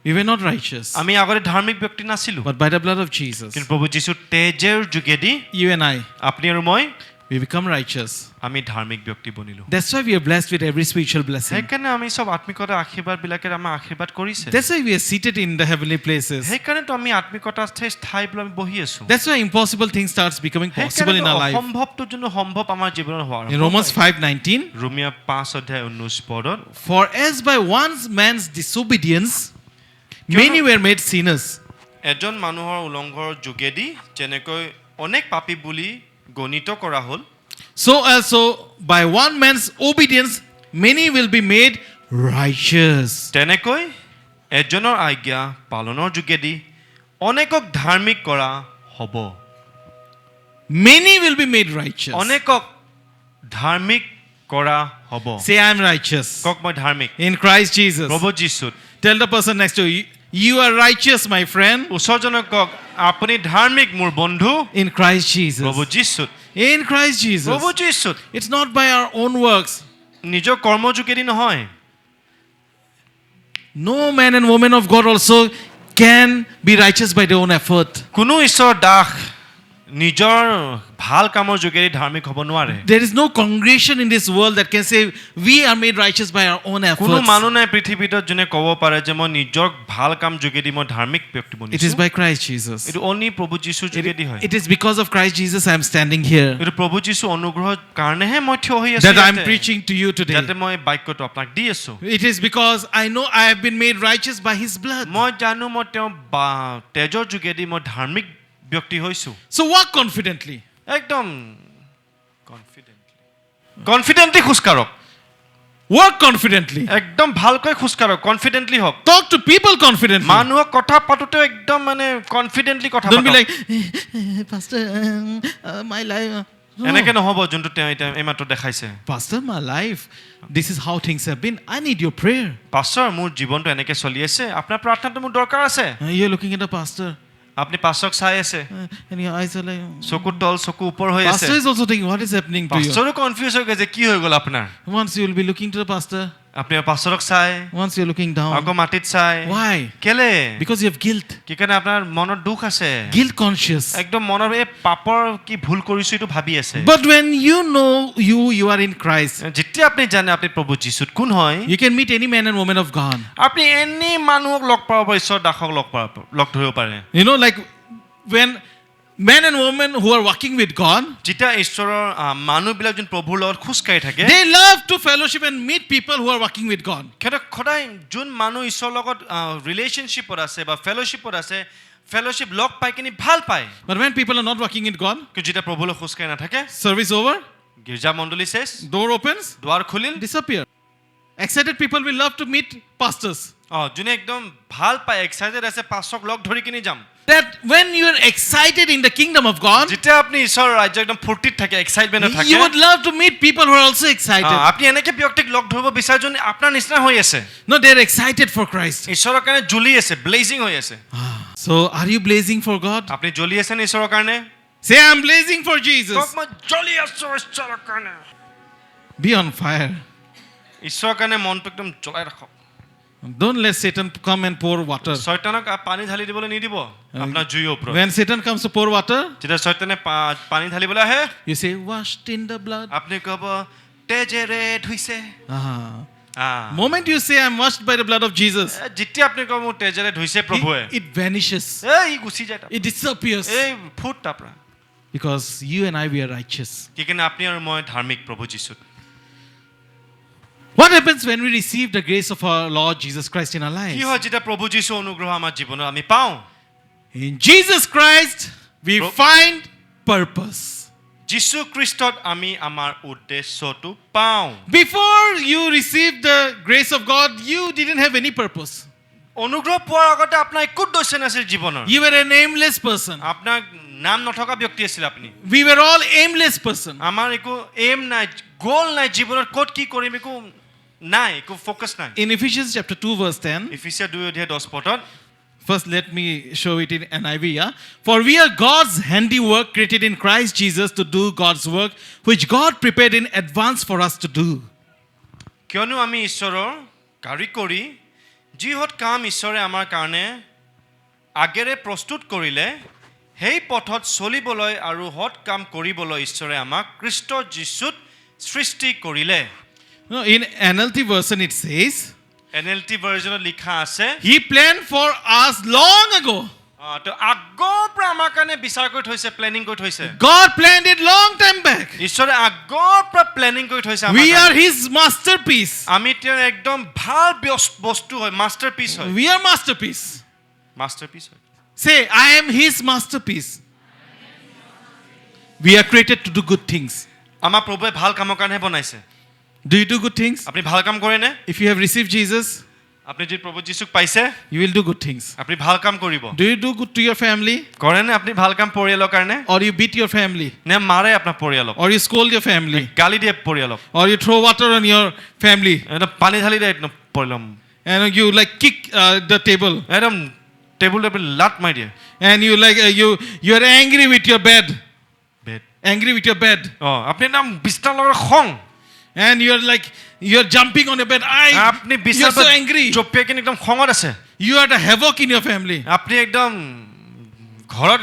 We were not righteous. আমি আগতে ধাৰ্মিক ব্যক্তি নাছিলো But by the blood of Jesus, কিন্তু প্ৰভু যীশুৰ তেজৰ যোগেদি you and I, আপুনি আৰু মই we become righteous. আমি ধাৰ্মিক ব্যক্তি বনিলো That's why we are blessed with every spiritual blessing. সেইকাৰণে আমি সব আত্মিকতা আশীৰ্বাদ বিলাকে আমাৰ আশীৰ্বাদ কৰিছে That's why we are seated in the heavenly places. সেইকাৰণেতো আমি আত্মিকতা ঠাইবোৰ আমি বহি আছো That's why impossible things starts becoming possible in our life. অসম্ভৱটো যোনটো সম্ভৱ আমাৰ জীৱনত হোৱাৰ In Romans 5:19, ৰোমিয়া 5:19 পদত for as by one man's disobedience many were made sinners, এজন মানুহৰ উলংঘনৰ যোগেদি যেনেকৈ অনেক পাপী বুলি গণিত কৰা হ'ল so also by one man's obedience many will be made righteous. তেনেকৈ এজনৰ আজ্ঞা পালনৰ যোগেদি অনেকক ধাৰ্মিক কৰা হ'ব Many will be made righteous. অনেকক ধাৰ্মিক কৰা হ'ব Say, I'm righteous কক মই ধাৰ্মিক in Christ Jesus. প্ৰভু যীশুত Tell the person next to you, you are righteous, my friend, ওচৰজনক কক আপুনি ধাৰ্মিক মোৰ বন্ধু in Christ Jesus. প্ৰভু যীশুত In Christ Jesus. প্ৰভু যীশুত It's not by our own works. নিজৰ কৰ্ম যোগেদি নহয় No man and woman of God also can be righteous by their own effort. কোনো ঈশ্বৰ দাস নিজৰ ভাল কামৰ যোগেদি ধাৰ্মিক হ'ব নোৱাৰে There is no congregation in this world that can say we are made righteous by our own কোনো efforts. মানুহ নাই পৃথিৱীত যোনে ক'ব পাৰে যে মই নিজৰ ভাল কাম যোগেদি মই ধাৰ্মিক ব্যক্তি It বনিছো is by Christ Jesus. এইটো অনলি প্ৰভু যীশুৰ যোগেদি হয় It is because of Christ Jesus I am standing here, এইটো প্ৰভু যীশু অনুগ্ৰহৰ কাৰণেহে মই থিয় হৈ আছো that I am ইয়াতে। preaching to you today. যাতে মই বাক্যটো আপোনাক দি আছো It is because I know I have been made righteous by His blood. মই জানো মই তেওঁ তেজৰ যোগেদি মই ধাৰ্মিক ব্যক্তি হৈছো So walk confidently. একদম কনফিডেন্টলি খোজকাঢ়ক Work confidently. একদম ভালকৈ খোজকাঢ়ক কনফিডেন্টলি হওক Talk to people confidently. মানুহক কথা পাতোতে একদম মানে কনফিডেন্টলি কথা Don't be পাতক like, Pastor, my life. No. এনেকে নহব যোনটো তেওঁ এতিয়া এইমাত্ৰ দেখাইছে Pastor, my life, this is how things have been. I need your prayer. Pastor মোৰ জীৱনটো এনেকে চলি আছে আপোনাৰ প্ৰাৰ্থনাটো মোৰ দৰকাৰ আছে You're looking at the pastor, আপুনি পাষ্টৰক চাই আছে and your eyes are like. চকু তল চকু ওপৰ হৈ আছে Pastor is also thinking, what is happening to you? পাষ্টৰো কনফিউজ হৈ গৈছে কি হৈ গ'ল আপোনাৰ Once you will be looking to the pastor, আপুনি পাছৰক চাই Once you're looking আকৌ down. মাটিত চাই Why? কেলে Because you have guilt. কি কাৰণে আপোনাৰ মনত দুখ আছে Guilt conscious. একদম মনৰ এই পাপৰ কি ভুল কৰিছো এইটো ভাবি আছে But when you know you are in Christ, যেতিয়া আপুনি জানে আপুনি প্ৰভু যীশুত কোন হয় you can meet any man and woman of God. আপুনি এনে মানুহক লগ পাব পাৰে ঈশ্বৰ দাসক লগ ধৰিব পাৰে You know, like when men and women who are walking with God, যেতিয়া ঈশ্বৰৰ মানুহবিলাক যোন প্ৰভুৰ লগত খোজকাঢ়ি থাকে they love to fellowship and meet people who are walking with God. সিহঁতে সদায় যোন মানুহ ঈশ্বৰৰ লগত ৰিলেশ্যনশ্বিপত আছে বা ফেলোশ্বিপত আছে ফেলোশ্বিপ লগ পাই কিনি ভাল পায় But when people are not walking with God, কিন্তু যেতিয়া প্ৰভুৰ লগত খোজকাঢ়ি নাথাকে service over, গীৰ্জা মণ্ডলী শেষ door opens, দুৱাৰ খুলিল disappear. Excited people will love to meet pastors. যোনে একদম ভাল পায় এক্সাইটেড আছে পাছক লগ ধৰি কিনি যাম That when you are excited in the kingdom of God, যেতিয়া আপুনি ঈশ্বৰৰ ৰাজ্য একদম ফূৰ্তিত থাকে এক্সাইটমেণ্টত থাকে you would love to meet people who are also excited. আপুনি এনেকে ব্যক্তিক লগ ধৰিব বিচাৰে যোন আপোনাৰ নিচিনা হৈ আছে No, they're excited for Christ. ঈশ্বৰৰ কাৰণে জ্বলি আছে ব্লেজিং হৈ আছে So, are you blazing for God? আপুনি জ্বলি আছে নে ঈশ্বৰৰ কাৰণে Say, I'm blazing for Jesus. কওক মই জ্বলি আছো ঈশ্বৰৰ কাৰণে Be on fire. ঈশ্বৰৰ কাৰণে মনটো একদম জ্বলাই ৰাখক Don't let Satan come and pour water. শয়তানক পানী ঢালি দিবলৈ নিদিব আপোনাৰ জুইৰ ওপৰত When Satan comes to pour water, যেতিয়া শয়তানে পানী ঢালিবলৈ আহে you say, washed in the blood. আপুনি ক'ব তেজেৰে ধুইছে Moment you say, I'm washed by the blood of Jesus, যেতিয়া আপুনি ক'ব মোৰ তেজেৰে ধুইছে প্ৰভুৱে it vanishes. এই গুচি যায় It disappears. এই ফুট তাৰপৰা Because you and I, we are righteous. কি কাৰণে আপুনি আৰু মই ধাৰ্মিক প্ৰভু যীশুত What happens when we receive the grace of our Lord Jesus Christ in our কি lives? হয় যেতিয়া প্ৰভু যীশু অনুগ্ৰহ আমাৰ জীৱনত আমি পাওঁ In Jesus Christ, we find purpose. যীশু খ্ৰীষ্টত আমি আমাৰ উদ্দেশ্যটো পাওঁ Before you received the grace of God, you didn't have any purpose. অনুগ্ৰহ পোৱাৰ আগতে আপোনাৰ একো উদ্দেশ্য নাছিল জীৱনৰ You were an aimless person. আপোনাৰ নাম নথকা ব্যক্তি আছিল আপুনি We were all aimless person. আমাৰ একো এম নাই গোল নাই জীৱনত ক'ত কি কৰিম একো নাই একো ফ'কাছ নাই In Ephesians chapter 2 verse 10, Ephesians 2:10 পদত first let me show it in NIV. Yeah? For we are God's handiwork created in Christ Jesus to do God's work, which God prepared in advance for us to do. কিয়নো আমি ঈশ্বৰৰ কাৰিকৰী যিহত কাম ঈশ্বৰে আমাৰ কাৰণে আগেৰে প্ৰস্তুত কৰিলে সেই পথত চলিবলৈ আৰু হত কাম কৰিবলৈ ঈশ্বৰে আমাক খ্ৰীষ্ট যীশুত সৃষ্টি কৰিলে No, in NLT version it says, NLT ভাৰ্জনত লিখা আছে He planned for us long ago. তো আগৰ পৰা আমাৰ কাৰণে বিচাৰ কৰি থৈছে প্লেনিং কৰি থৈছে God planned it long time back. ঈশ্বৰে আগৰ পৰা প্লেনিং কৰি থৈছে আমাৰ We are কাৰণে His masterpiece. আমি তেওঁৰ একদম ভাল বস্তু হয় মাষ্টাৰপিচ হয় We are masterpiece. মাষ্টাৰপিচ হয় Say, I am His masterpiece. We are created to do good things. আমাৰ প্ৰভুৱে ভাল কামৰ কাৰণেহে বনাইছে Do you do good things? আপুনি ভাল কাম কৰে নে If you have received Jesus, আপুনি যদি প্ৰভু যীশুক পাইছে you will do good things. আপুনি ভাল কাম কৰিব Do you do good to your family? কৰে নে আপুনি ভাল কাম পৰিয়ালৰ কাৰণে Or you beat your family? নে মাৰে আপোনাৰ পৰিয়ালক Or you scold your family? গালি দিয়ে পৰিয়ালক Or you throw water on your family? একদম পানী ঢালি দিয়ে একদম পৰিয়ালক And you like kick the table? একদম টেবুল লাট মাৰি দিয়ে And you like you are angry with your bed? Bed Angry with your bed? আপুনি একদম বিছনাৰ লগত খং And you are jumping on your bed. আপুনি You are বিছনাৰ so angry. জপিয়াই কিনে একদম খঙত আছে You are the havoc in your family. আপুনি একদম ঘৰত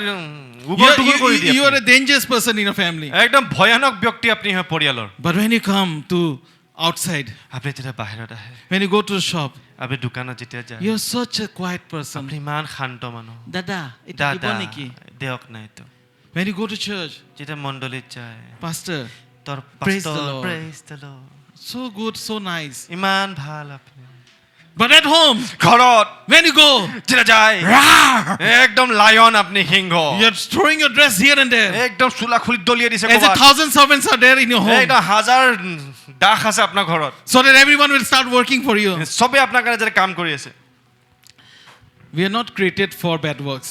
উগল টুগল কৰি দিয়ে You are a dangerous person in your family. একদম ভয়ানক ব্যক্তি আপুনি হয় পৰিয়ালৰ But when you come to outside, আপুনি যেতিয়া বাহিৰত আহে when you go to the shop, আপুনি দোকানত যেতিয়া যায় you are such a quiet person. আপুনি ইমান শান্ত মানুহ Dada, এটা দাদা দিব নেকি? দেওক নাইতো When you go to church, যেতিয়া মণ্ডলীত যায় pastor, তোৰ Praise the Lord. praise the Lord so good, so nice. ইমান ভাল আপুনি But at home, ঘৰত when you go, যেতিয়া যায় একদম লায়ন আপুনি সিংহ you are throwing your dress here and there. একদম চোলা খুলি দলিয়াই দিছে As a thousand servants are there in your home, একদম হাজাৰ দাস আছে আপোনাৰ ঘৰত so that everyone will start working for you. চবে আপোনাৰ কাৰণে যেতিয়া কাম কৰি আছে We are not created for bad works.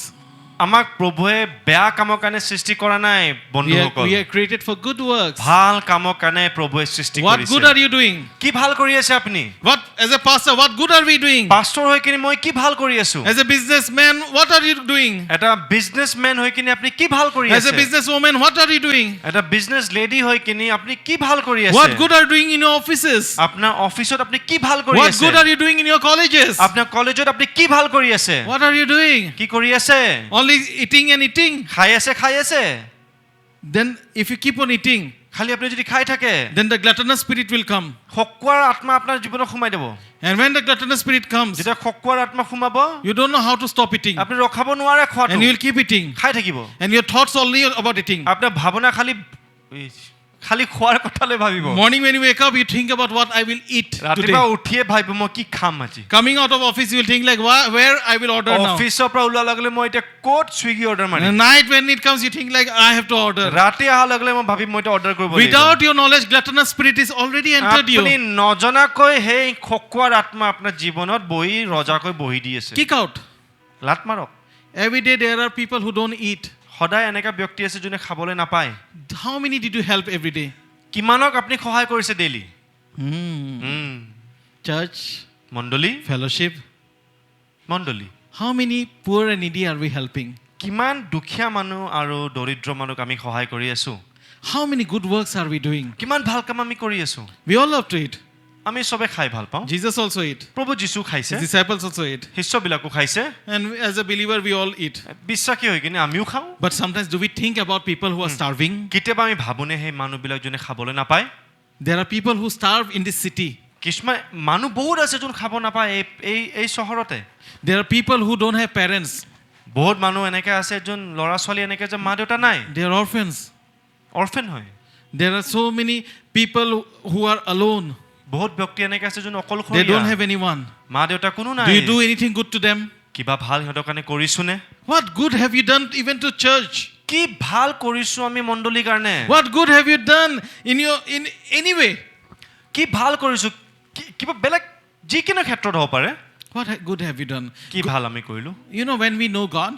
আমাক প্ৰভুৱে বেয়া কামৰ কাৰণে সৃষ্টি কৰা নাই বন্ধুসকল We are created for good works. ভাল কামৰ কাৰণে প্ৰভুৱে সৃষ্টি What কৰিছে good are you doing? কি ভাল কৰি আছে আপুনি What As a pastor, what good are we doing? Pastor হৈ কিনে মই কি ভাল কৰি আছো As a businessman, what are you doing? এটা বিজনেছমেন হৈ কিনে আপুনি কি ভাল কৰি As আছে a businesswoman, what are you doing? এটা বিজনেছ লেডি হৈ কিনে আপুনি কি ভাল কৰি আছে What good are you doing in your offices? আপোনাৰ অফিসত আপুনি কি ভাল কৰি What আছে good are you doing in your colleges? আপোনাৰ কলেজত আপুনি কি ভাল কৰি আছে What are you doing? কি কৰি আছে Only eating and eating. খাই আছে Then if you keep on eating, খালি আপুনি যদি খাই থাকে then the gluttonous spirit will come. খকুৱাৰ আত্মা আপোনাৰ জীৱনত সোমাই দিব And when the gluttonous spirit comes, যেতিয়া খকুৱাৰ আত্মা সোমাব you don't know how to stop eating. আপুনি ৰখাব নোৱাৰে খোৱাটো And you will keep eating. খাই থাকিব And your thoughts only about eating. আপোনাৰ ভাৱনা খালি খোৱাৰ কথালৈ ভাবিব Morning when you wake up, you think about what I will eat ৰাতিপুৱা today. উঠিয়ে ভাবিব মই কি খাম আজি Coming out of office, you will think like, where I will order now. অফিসৰ পৰা ওলোৱাৰ লগে লগে মই এতিয়া ক'ত ছুইগি অৰ্ডাৰ And মাৰিম at night when it comes, you think like, I have to order. ৰাতি অহাৰ লগে লগে মই ভাবিম মই এতিয়া অৰ্ডাৰ কৰিব লাগিব Without your knowledge, gluttonous spirit is already entered আপুনি you. নজনাকৈ সেই খকুৱাৰ আত্মা আপোনাৰ জীৱনত বহি ৰজাকৈ বহি দি আছে Kick out. লাত মাৰক Every day there are people who don't eat. সদায় এনেকা ব্যক্তি আছে যোনে খাবলৈ নাপায় How many did you help every day? কিমানক আপুনি সহায় কৰিছে ডেইলি Church, মণ্ডলী fellowship. মণ্ডলী How many poor and needy are we helping? কিমান দুখীয়া মানুহ আৰু দৰিদ্ৰ মানুহক আমি সহায় কৰি আছো How many good works are we doing? কিমান ভাল কাম আমি কৰি আছো We all love to eat. আমি সবে খাই ভাল পাওঁ Jesus also ate. প্ৰভু যীশু খাইছে His disciples also ate. শিষ্যবিলাকো খাইছে And as a believer, we all eat. বিশ্বাসী হৈ কিনে আমিও খাওঁ But sometimes do we think about people who are starving? কেতিয়াবা আমি ভাবোনে সেই মানুহবিলাক যোনে খাবলৈ নাপায় There are people who starve in this city. কিছুমান মানুহ বহুত আছে যোন খাব নাপায় এই চহৰতে There are people who don't have parents. বহুত মানুহ এনেকে আছে যোন ল'ৰা ছোৱালী এনেকে যে মা দেউতা নাই They are orphans. অৰফেন হয় There are so many people who are alone. বহুত ব্যক্তি এনেকে আছে যোন They অকলশৰীয়া don't have anyone. মা দেউতা কোনো নাই Do you do anything good to them? কিবা ভাল সিহঁতৰ কাৰণে কৰিছোনে What good have you done even to church? কি ভাল কৰিছো আমি মণ্ডলীৰ কাৰণে What good have you done in any way? কি ভাল কৰিছো কিবা বেলেগ যিকোনো ক্ষেত্ৰত হ'ব পাৰে What good have you done? কি ভাল আমি কৰিলো You know, when we know God,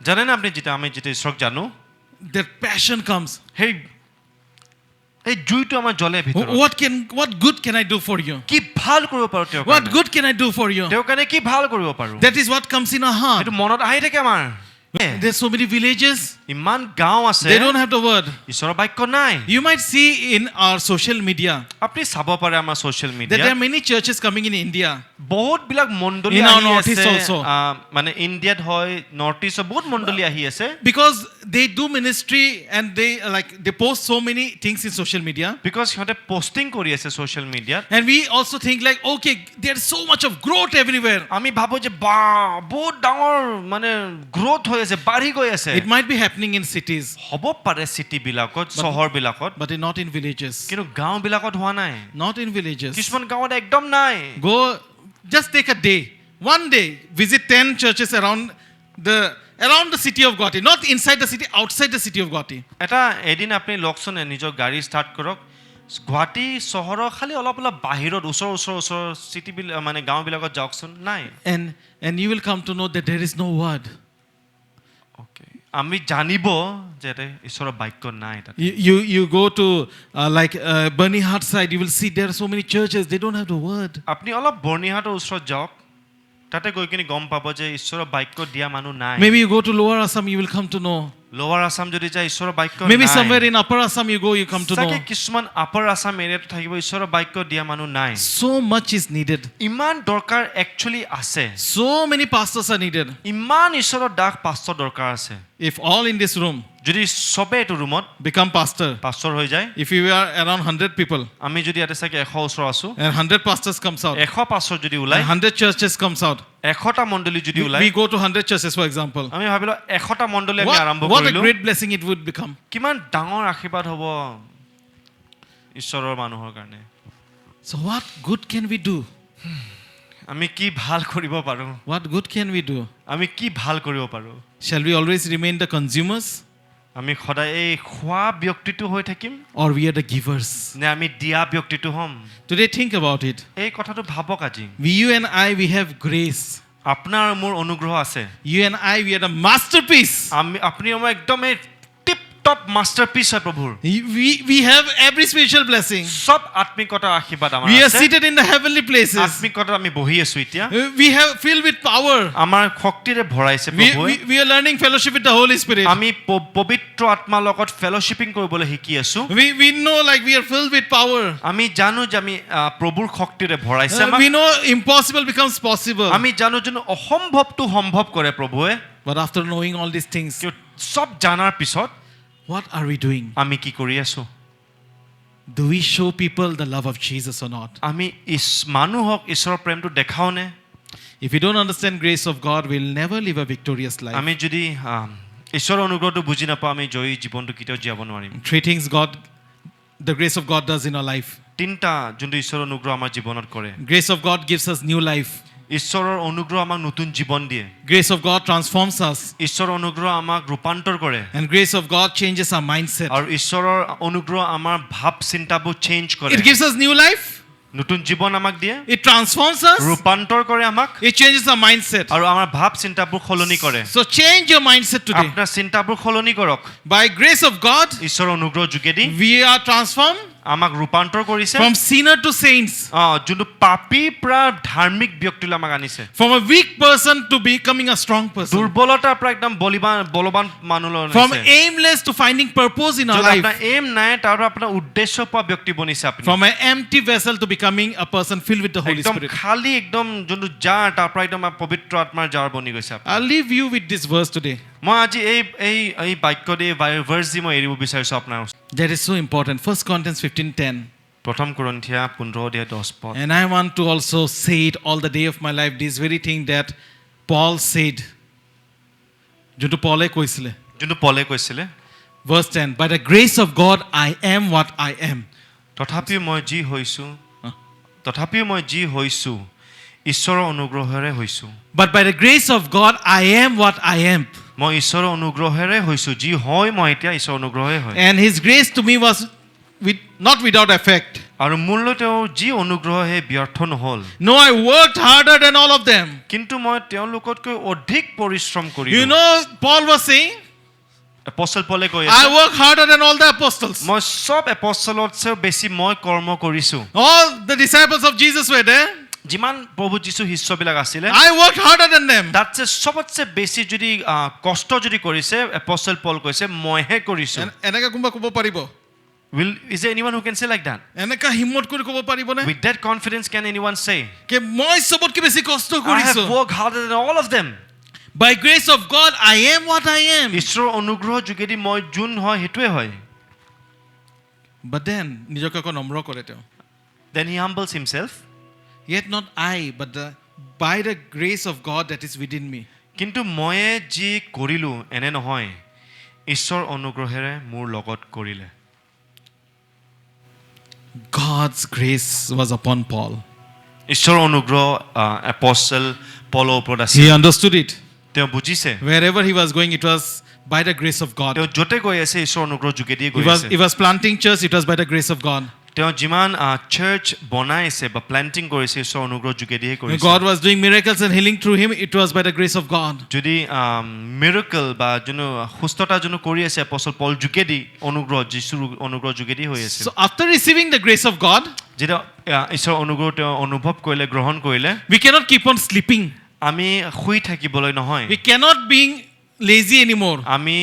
জানেনে আপুনি যেতিয়া আমি যেতিয়া ঈশ্বৰক জানো that passion comes. সেই এই জুইটো আমাৰ জ্বলে ভিতৰত What good can I do for you? কি ভাল কৰিব পাৰো তেওঁৰ What কাৰণে good can I do for you? তেওঁৰ কাৰণে কি ভাল কৰিব পাৰো That is what comes in our heart. এইটো মনত আহি থাকে আমাৰ There's so many villages, ইমান গাঁও আছে they don't have the word. ঈশ্বৰৰ বাক্য নাই You might see in our social media আপুনি চাব পাৰে আমাৰ social that media there are many churches coming in India. বহুত বিলাক মণ্ডলী In our আহি North East আছে also. মানে ইণ্ডিয়াত হয় নৰ্থ ইষ্টত বহুত মণ্ডলী আহি আছে Because they do ministry and they post so many things in social media. Because সিহঁতে পোষ্টিং কৰি আছে সোশ্যাল মিডিয়াত And we also think like, okay, there's so much of growth everywhere. আমি ভাবো যে বা বহুত ডাঙৰ মানে গ্ৰোথ হৈ আছে বাঢ়ি গৈ আছে It might be happening in cities, হ'ব পাৰে চিটি বিলাকত চহৰ বিলাকত but not in villages. কিন্তু গাঁও বিলাকত হোৱা নাই Not in villages. কিছুমান গাঁৱত একদম নাই Go, just take a day. One day, visit 10 churches around the city of Guwahati. Not inside the city, outside the city of Guwahati. এটা এদিন আপুনি লওকচোন নিজৰ গাড়ী ষ্টাৰ্ট কৰক গুৱাহাটী চহৰৰ খালি অলপ অলপ বাহিৰত ওচৰ চিটি মানে গাঁওবিলাকত যাওকচোন নাই And you will come to know that there is no word. আমি জানিব যে এটা ঈশ্বৰৰ বাক্য নাই তাত You go to Burnihart side, you will see there are so many churches, they don't have the word. আপুনি অলপ বৰ্ণিহাটৰ ওচৰত যাওক তাতে গৈ কিনে গম পাব যে ঈশ্বৰৰ বাক্য দিয়া মানুহ নাই Maybe you go to Lower Assam, you will come to know. লোৱাৰ আসাম যদি যায় ঈশ্বৰৰ বাক্য নাই Maybe somewhere in Upper Assam you go, you come to know. সঁচাকে কিছুমান আপাৰ আসাম এৰিয়াত থাকিব ঈশ্বৰৰ বাক্য দিয়া মানুহ নাই So much is needed. ইমান দৰকাৰ একচুয়ালি আছে So many pastors are needed. ইমান ঈশ্বৰৰ দাস পাষ্টৰ দৰকাৰ আছে If all in this room যদি সবে এইটো ৰুমত become pastor, পাষ্টৰ হৈ যায় if we are around 100 people আমি যদি ইয়াতে চাগে 100 ওচৰ আছো and 100 pastors comes out, 100 pastor যদি ওলাই 100 churches comes out, 100টা মণ্ডলী যদি ওলাই we go to 100 churches for example. আমি ভাবিলো 100টা মণ্ডলী আমি আৰম্ভ What a কৰিলো great blessing it would become. কিমান ডাঙৰ আশীৰ্বাদ হ'ব ঈশ্বৰৰ মানুহৰ কাৰণে So what good can we do? আমি কি ভাল কৰিব পাৰো What good can we do? আমি কি ভাল কৰিব পাৰো Shall we always remain the consumers আমি সদায় এই খোৱা ব্যক্তিটো হৈ থাকিম or we are the givers? নে আমি দিয়া ব্যক্তিটো হ'ম Today think about it. এই কথাটো ভাবক আজি You and I, we have grace. আপোনাৰ মোৰ অনুগ্ৰহ আছে You and I, we are the masterpiece. আমি আপুনি মই একদম এই টিপ টপ মাষ্টাৰপিচ হয় প্ৰভুৰ We have every spiritual blessing. সব আত্মিকতাৰ আশীৰ্বাদ আমাৰ We are আছে seated in the heavenly places. আত্মিকতাত আমি বহি আছো এতিয়া We have filled with power. আমাৰ শক্তিৰে ভৰাইছে প্ৰভুৱে We are learning fellowship with the Holy Spirit. আমি পবিত্ৰ আত্মাৰ লগত ফেলোশিপিং কৰিবলৈ শিকি আছো We know like we are filled with power. আমি জানো যে আমি প্ৰভুৰ শক্তিৰে ভৰাইছে আমাক We know impossible becomes possible. আমি জানো যে অসম্ভৱটো সম্ভৱ কৰে প্ৰভুৱে But after knowing all these things, সব জানাৰ পিছত what are we doing? আমি কি কৰি আছো Do we show people the love of Jesus or not? আমি মানুহক ঈশ্বৰৰ প্ৰেমটো দেখাওনে If we don't understand grace of God, we'll never live a victorious life. আমি যদি ঈশ্বৰৰ অনুগ্ৰহটো বুজি নাপাওঁ আমি জয়ী জীৱনটো কেতিয়াও জীয়াব নোৱাৰিম Three things the grace of God does in our life. তিনিটা যোনটো ঈশ্বৰৰ অনুগ্ৰহ আমাৰ জীৱনত কৰে Grace of God gives us new life. ঈশ্বৰৰ অনুগ্ৰহ আমাক নতুন জীৱন দিয়ে Grace of God transforms us. ঈশ্বৰৰ অনুগ্ৰহ আমাক ৰূপান্তৰ কৰে And grace of God changes our mindset. আৰু ঈশ্বৰৰ অনুগ্ৰহ আমাৰ ভাৱ চিন্তাবোৰ চেঞ্জ কৰে It gives us new life. নতুন জীৱন আমাক দিয়ে It transforms us. ৰূপান্তৰ কৰে আমাক It changes our mindset. আৰু আমাৰ ভাৱ চিন্তাবোৰ সলনি কৰে So change your mindset today. আপোনাৰ চিন্তাবোৰ সলনি কৰক By grace of God, ঈশ্বৰৰ অনুগ্ৰহ যোগেদি we are transformed আমাক ৰূপান্তৰ কৰিছে from sinner to saints. যোনটো পাপী পৰা ধাৰ্মিক ব্যক্তিলৈ আমাক আনিছে From a weak person to becoming a strong person. দুৰ্বলতাৰ পৰা একদম বলৱান মানুহলৈ From আনিছে aimless to finding purpose in our যদি life. আপোনাৰ এম নাই তাৰ পৰা আপোনাৰ উদ্দেশ্য পোৱা ব্যক্তি বনিছে আপুনি From an empty vessel to becoming a person filled with the Holy একদম Spirit. খালি একদম যোনটো জাৰ তাৰ পৰা একদম পবিত্ৰ আত্মাৰ জাৰ বনি গৈছে আপুনি I'll leave you with this verse today. মই আজি এই বাক্যত এই ভাৰ্ছ দি মই এৰিব বিচাৰিছো আপোনাৰ That is so important. 1 Corinthians 15:10. প্ৰথম কৰিন্থিয়া 15:10 পদ And I want to also say it all the day of my life, this very thing that Paul said. যোনটো পলে কৈছিলে যোনটো পলে কৈছিলে Verse 10. By the grace of God, I am what I am. তথাপিও মই যি হৈছো ঈশ্বৰৰ অনুগ্ৰহেৰে হৈছো But by the grace of God, I am what I am. মই ঈশ্বৰৰ অনুগ্ৰহেৰে হৈছো যি হয় মই এতিয়া ঈশ্বৰৰ অনুগ্ৰহে হয় And His grace to me was not without effect. আৰু মূল্য তেওঁৰ যি অনুগ্ৰহ হে ব্যৰ্থ নহল No, I worked harder than all of them. কিন্তু মই তেওঁলোকতকৈ অধিক পৰিশ্ৰম You কৰিলো know, Paul was saying, apostle পলে কৈ I আছে work harder than all the apostles. মই সব এপষ্টলতকৈ বেছি মই কৰ্ম কৰিছো All the disciples of Jesus were there. যিমান প্ৰভু যীশু শিষ্যবিলাক আছিলে I worked harder than them. তাতছে সবতছে বেছি যদি কষ্ট যদি কৰিছে এপষ্টল পল কৈছে মইহে কৰিছো এনেকা কোনোবা ক'ব পাৰিব is there anyone who can say like that এনেকা হিম্মত কৰি ক'ব পাৰিবনে with that confidence can anyone say যে মই সবতকৈ বেছি কষ্ট I have কৰিছো worked harder than all of them By grace of God, I am what I am. ঈশ্বৰৰ অনুগ্ৰহ যোগেদি মই যোন হয় হেতুৱে হয় But then নিজকে আকৌ নম্ৰ কৰে তেওঁ then he humbles himself Yet not I, but by the grace of God that is within me. কিন্তু ময়ে যি কৰিলো এনে নহয় ঈশ্বৰ অনুগ্ৰহেৰে মোৰ লগত কৰিলে God's grace was upon Paul. ঈশ্বৰৰ অনুগ্ৰহ এপষ্টল পলৰ ওপৰত আছে He understood it. তেওঁ বুজিছে Wherever he was going, it was by the grace of God. তেওঁ যতে গৈ আছে ঈশ্বৰৰ অনুগ্ৰহ যোগেদিয়ে গৈ আছে He was planting church, it was by the grace of God. তেওঁ যিমান চাৰ্চ বনাইছে বা প্ল্যান্টিং কৰিছে ঈশ্বৰৰ অনুগ্ৰহ যোগেদিয়ে কৰিছে God was doing miracles and healing through him, it was by the grace of God. যদি মিৰাকল বা যোনো সুস্থতা যোনো কৰি আছে এপষ্টল পল যোগেদি অনুগ্ৰহ যীশুৰ অনুগ্ৰহ যোগেদি হৈ আছে So after receiving the grace of God, যেতিয়া ঈশ্বৰৰ অনুগ্ৰহ তেওঁ অনুভৱ কৰিলে গ্ৰহণ কৰিলে we cannot keep on sleeping. আমি শুই থাকিবলৈ নহয় We cannot be lazy anymore. আমি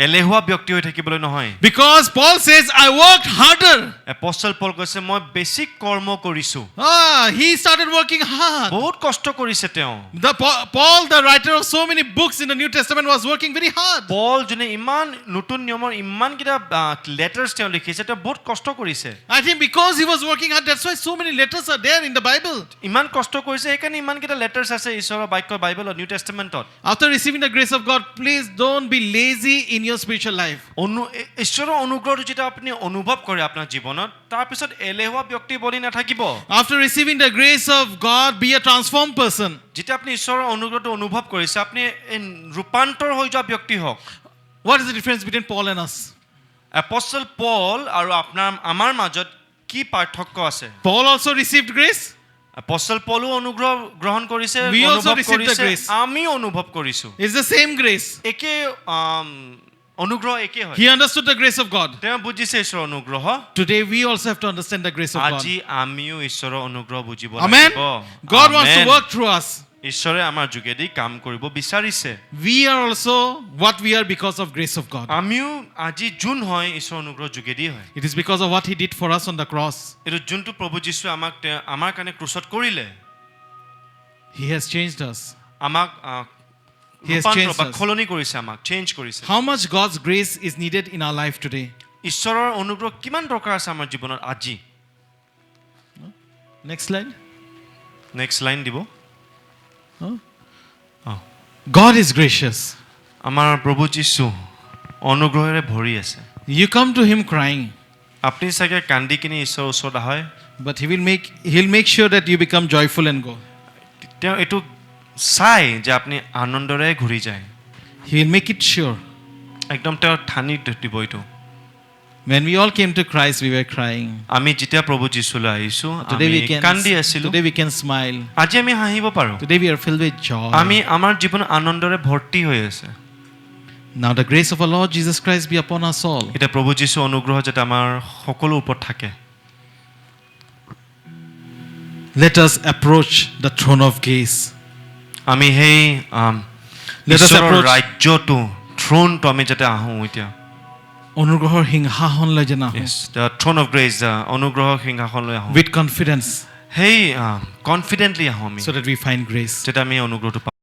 এলেহুৱা ব্যক্তি হৈ থাকিবলৈ নহয় Because Paul says, I worked harder. Apostle পল কৈছে মই বেছি কৰ্ম কৰিছো He started working hard. বহুত কষ্ট কৰিছে তেওঁ Paul, the writer of so many books in the New Testament, was working very hard. পল যোনে ইমান নতুন নিয়মৰ ইমান কিটা লেটাৰ্ছ তেওঁ লিখিছে তেওঁ বহুত কষ্ট কৰিছে I think because he was working hard, that's why so many letters are there in the Bible. ইমান কষ্ট কৰিছে সেইকাৰণে ইমান কিটা লেটাৰ্ছ আছে ঈশ্বৰৰ বাক্য বাইবেলত new টেষ্টামেণ্টত After receiving the grace of God, please don't be lazy in your spiritual life. ঈশ্বৰৰ অনুগ্ৰহটো যেতিয়া আপুনি অনুভৱ কৰে আপোনাৰ জীৱনত তাৰ পিছত এলেহুৱা ব্যক্তি বনি নাথাকিব After receiving the grace of God, be a transformed person. যেতিয়া আপুনি ঈশ্বৰৰ অনুগ্ৰহটো অনুভৱ কৰিছে আপুনি ৰূপান্তৰ হৈ যোৱা ব্যক্তি হওক What is the difference between Paul and us? Apostle পল আৰু আমাৰ মাজত কি পাৰ্থক্য আছে Paul also received grace. Apostle পলো অনুগ্ৰহ গ্ৰহণ কৰিছে We also অনুভৱ received the কৰিছে grace. আমি অনুভৱ কৰিছো It's the same grace. একে অনুগ্ৰহ একে হয় He understood the grace of God. তেওঁ বুজিছে ঈশ্বৰৰ অনুগ্ৰহ Today we also have to understand the grace of God. আজি আমিও ঈশ্বৰৰ অনুগ্ৰহ বুজিব Amen. লাগিব God wants to Amen. work through us. ঈশ্বৰে আমাৰ যোগেদি কাম কৰিব বিচাৰিছে We are also what we are because of grace of God. আমিও আজি যোন হয় ঈশ্বৰৰ অনুগ্ৰহ যোগেদি হয় It is because of what He did for us on the cross. এইটো যোনটো প্ৰভু যীশুৱে আমাৰ কাৰণে ক্ৰুচত কৰিলে He has changed us. আমাক He has ৰূপান্তৰ changed বা us. সলনি কৰিছে আমাক চেঞ্জ কৰিছে How much God's grace is needed in our life today? ঈশ্বৰৰ অনুগ্ৰহ কিমান দৰকাৰ আছে আমাৰ জীৱনত আজি Next slide. নেক্সট লাইন দিব God is gracious. আমাৰ প্ৰভু যীশু অনুগ্ৰহেৰে ভৰি আছে You come to Him crying, আপুনি চাগে কান্দি কিনি ঈশ্বৰৰ ওচৰত আহে but He'll make sure that you become joyful and go. তেওঁ এইটো চাই যে আপুনি আনন্দৰে ঘূৰি যায় He'll make it sure. একদম তেওঁ ঠানি দিব এইটো When we all came to Christ, we were crying. আমি যেতিয়া প্ৰভু যীশুলৈ আহিছো Today আমি কান্দি আছিলো today we can smile. আজি আমি হাঁহিব পাৰো Today we are filled with joy. আমি আমাৰ জীৱন আনন্দৰে ভৰ্তি হৈ আছে Now the grace of our Lord Jesus Christ be upon us all. এটা প্ৰভু যীশু অনুগ্ৰহ যাতে আমাৰ সকলো ওপৰত থাকে Let us approach the throne of grace. আমি সেই Let us ঈশ্বৰৰ approach- ৰাজ্যটো থ্ৰোনটো আমি যাতে আহোঁ এতিয়া অনুগ্ৰহৰ সিংহাসনলৈ যেন আহোঁ। Yes, the throne of grace, অনুগ্ৰহৰ সিংহাসনলৈ আহোঁ With confidence, সেই কনফিডেণ্টলি আহোঁ আমি so that we find grace. যাতে আমি অনুগ্ৰহটো পাওঁ